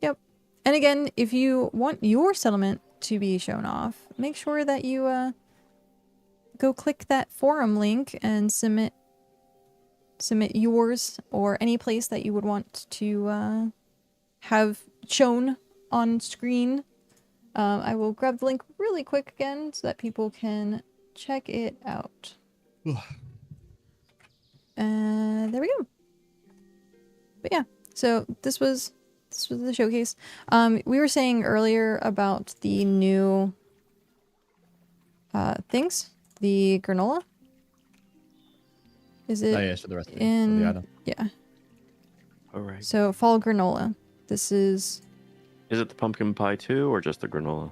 Yep. And again, if you want your settlement to be shown off, make sure that you go click that forum link and submit yours or any place that you would want to have shown on screen. I will grab the link really quick again so that people can check it out. There we go. But yeah, so this was the showcase. We were saying earlier about the new things, the granola. Is it? Oh yeah, for the rest of in the item. Yeah. All right. So fall granola. This is. Is it the pumpkin pie too, or just the granola?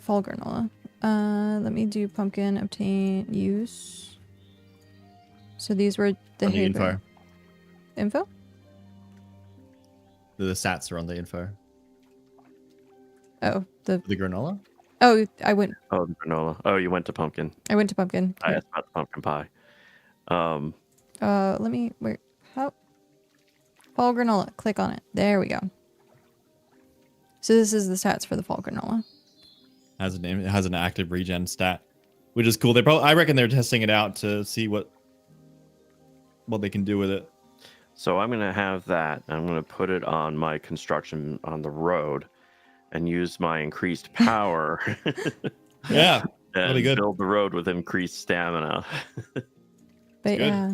Fall granola. Let me do pumpkin obtain use. So these were the info. Info? The stats are on the info. Oh, the granola? Oh, I went Oh, the granola. Oh, you went to pumpkin. I went to pumpkin. I asked about the pumpkin pie. Let me how fall granola. Click on it. There we go. So this is the stats for the fall granola. It has an active regen stat, which is cool. I reckon they're testing it out to see what they can do with it. So I'm gonna have that. I'm gonna put it on my construction on the road, and use my increased power. Yeah, and be good. Build the road with increased stamina. But yeah.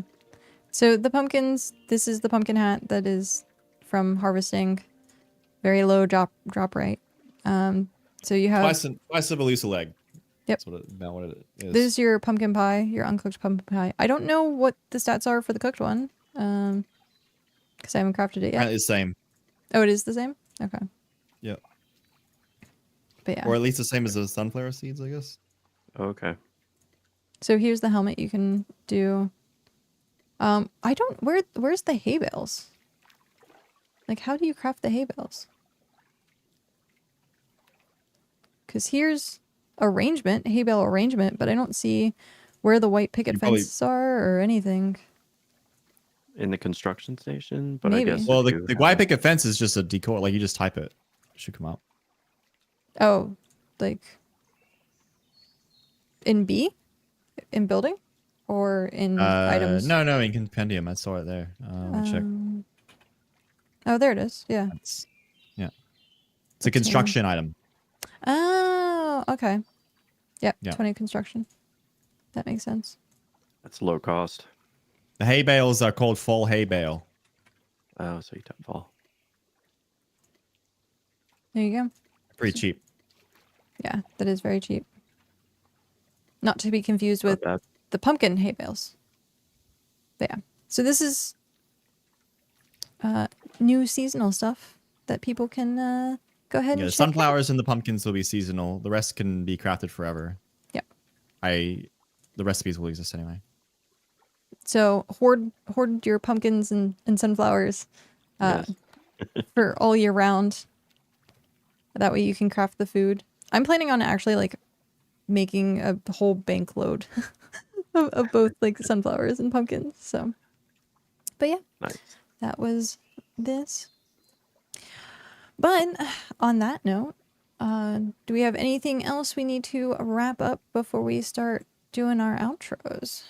So the pumpkins, this is the pumpkin hat that is from harvesting. Very low drop rate. So you have twice of a loose leg. Yep. That's about what it is. This is your pumpkin pie, your uncooked pumpkin pie. I don't know what the stats are for the cooked one. Because I haven't crafted it yet. It's the same. Oh, it is the same? Okay. Yep. But yeah. Or at least the same as the sunflower seeds, I guess. Okay. So here's the helmet you can do. Where's the hay bales? Like, how do you craft the hay bales? Because here's arrangement, hay bale arrangement, but I don't see where the white picket fences are or anything. In the construction station, but Maybe. I guess. Well, the white picket fence is just a decoy. Like, you just type it. It should come up. Oh, like in B? In building? Or in items? No, in compendium. I saw it there. Let me check. Oh, there it is. Yeah. It's a construction item. Oh, okay. Yep, Yeah. 20 construction. That makes sense. That's low cost. The hay bales are called fall hay bale. Oh, so you type fall. There you go. Pretty cheap. Yeah, that is very cheap. Not to be confused with the pumpkin hay bales. But yeah. So this is new seasonal stuff that people can go ahead and the check sunflowers and the pumpkins will be seasonal. The rest can be crafted forever. Yep. The recipes will exist anyway. So hoard your pumpkins and sunflowers Yes. for all year round. That way you can craft the food. I'm planning on actually like making a whole bank load of both like sunflowers and pumpkins. So, but yeah, Nice. that was this. But on that note, do we have anything else we need to wrap up before we start doing our outros?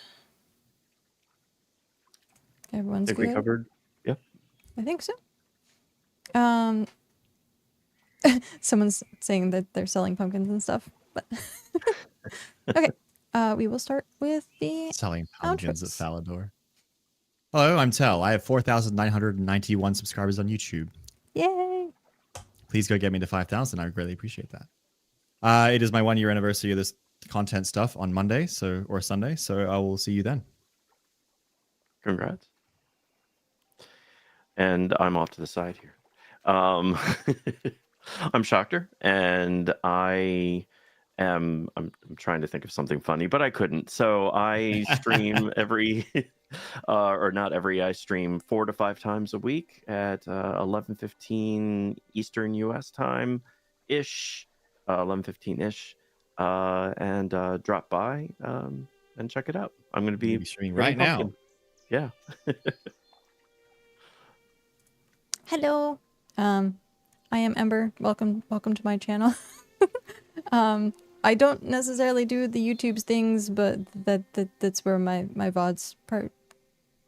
Everyone's I think good? we covered. Yeah. I think so. Someone's saying that they're selling pumpkins and stuff, but okay. We will start with the Selling pumpkins outros. at Falador. Hello, I'm Tel. I have 4,991 subscribers on YouTube. Yay! Please go get me to 5,000. I would greatly appreciate that. It is my 1 year anniversary of this content stuff on Monday, or Sunday, so I will see you then. Congrats. And I'm off to the side here. I'm Shocktor, and I'm trying to think of something funny, but I couldn't. So I stream I stream 4 to 5 times a week at 11:15 Eastern US time ish, 11:15 ish, and drop by and check it out. I'm going to be streaming right now. Yeah. Hello. I am Ember. Welcome to my channel. I don't necessarily do the YouTube's things, but that's where my VODs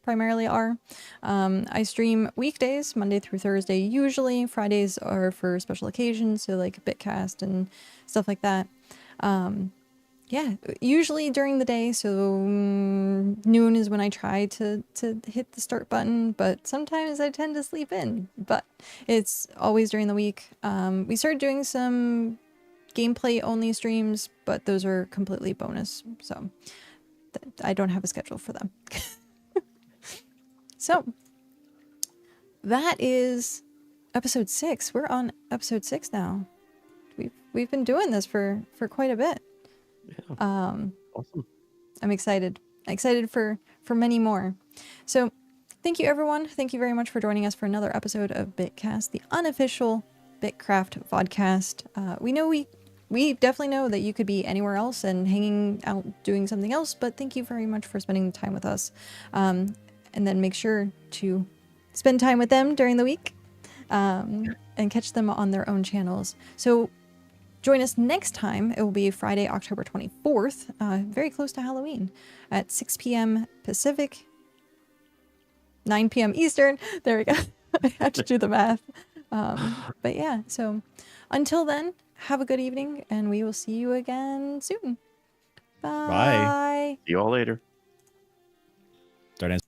primarily are. I stream weekdays, Monday through Thursday usually. Fridays are for special occasions, so like BitCast and stuff like that. Yeah, usually during the day, so noon is when I try to hit the start button, but sometimes I tend to sleep in, but it's always during the week. We started doing some gameplay only streams, but those are completely bonus, so I don't have a schedule for them. So that is episode 6. We're on episode 6 now. We've been doing this for quite a bit. Yeah. Awesome. I'm excited for many more. So thank you, everyone. Thank you very much for joining us for another episode of BitCast, the unofficial BitCraft Vodcast. We definitely know that you could be anywhere else and hanging out doing something else, but thank you very much for spending the time with us. And then make sure to spend time with them during the week and catch them on their own channels. So join us next time. It will be Friday, October 24th, very close to Halloween, at 6 p.m. Pacific, 9 p.m. Eastern. There we go. I had to do the math. But yeah, so until then, have a good evening, and we will see you again soon. Bye. Bye. See you all later. Don't answer.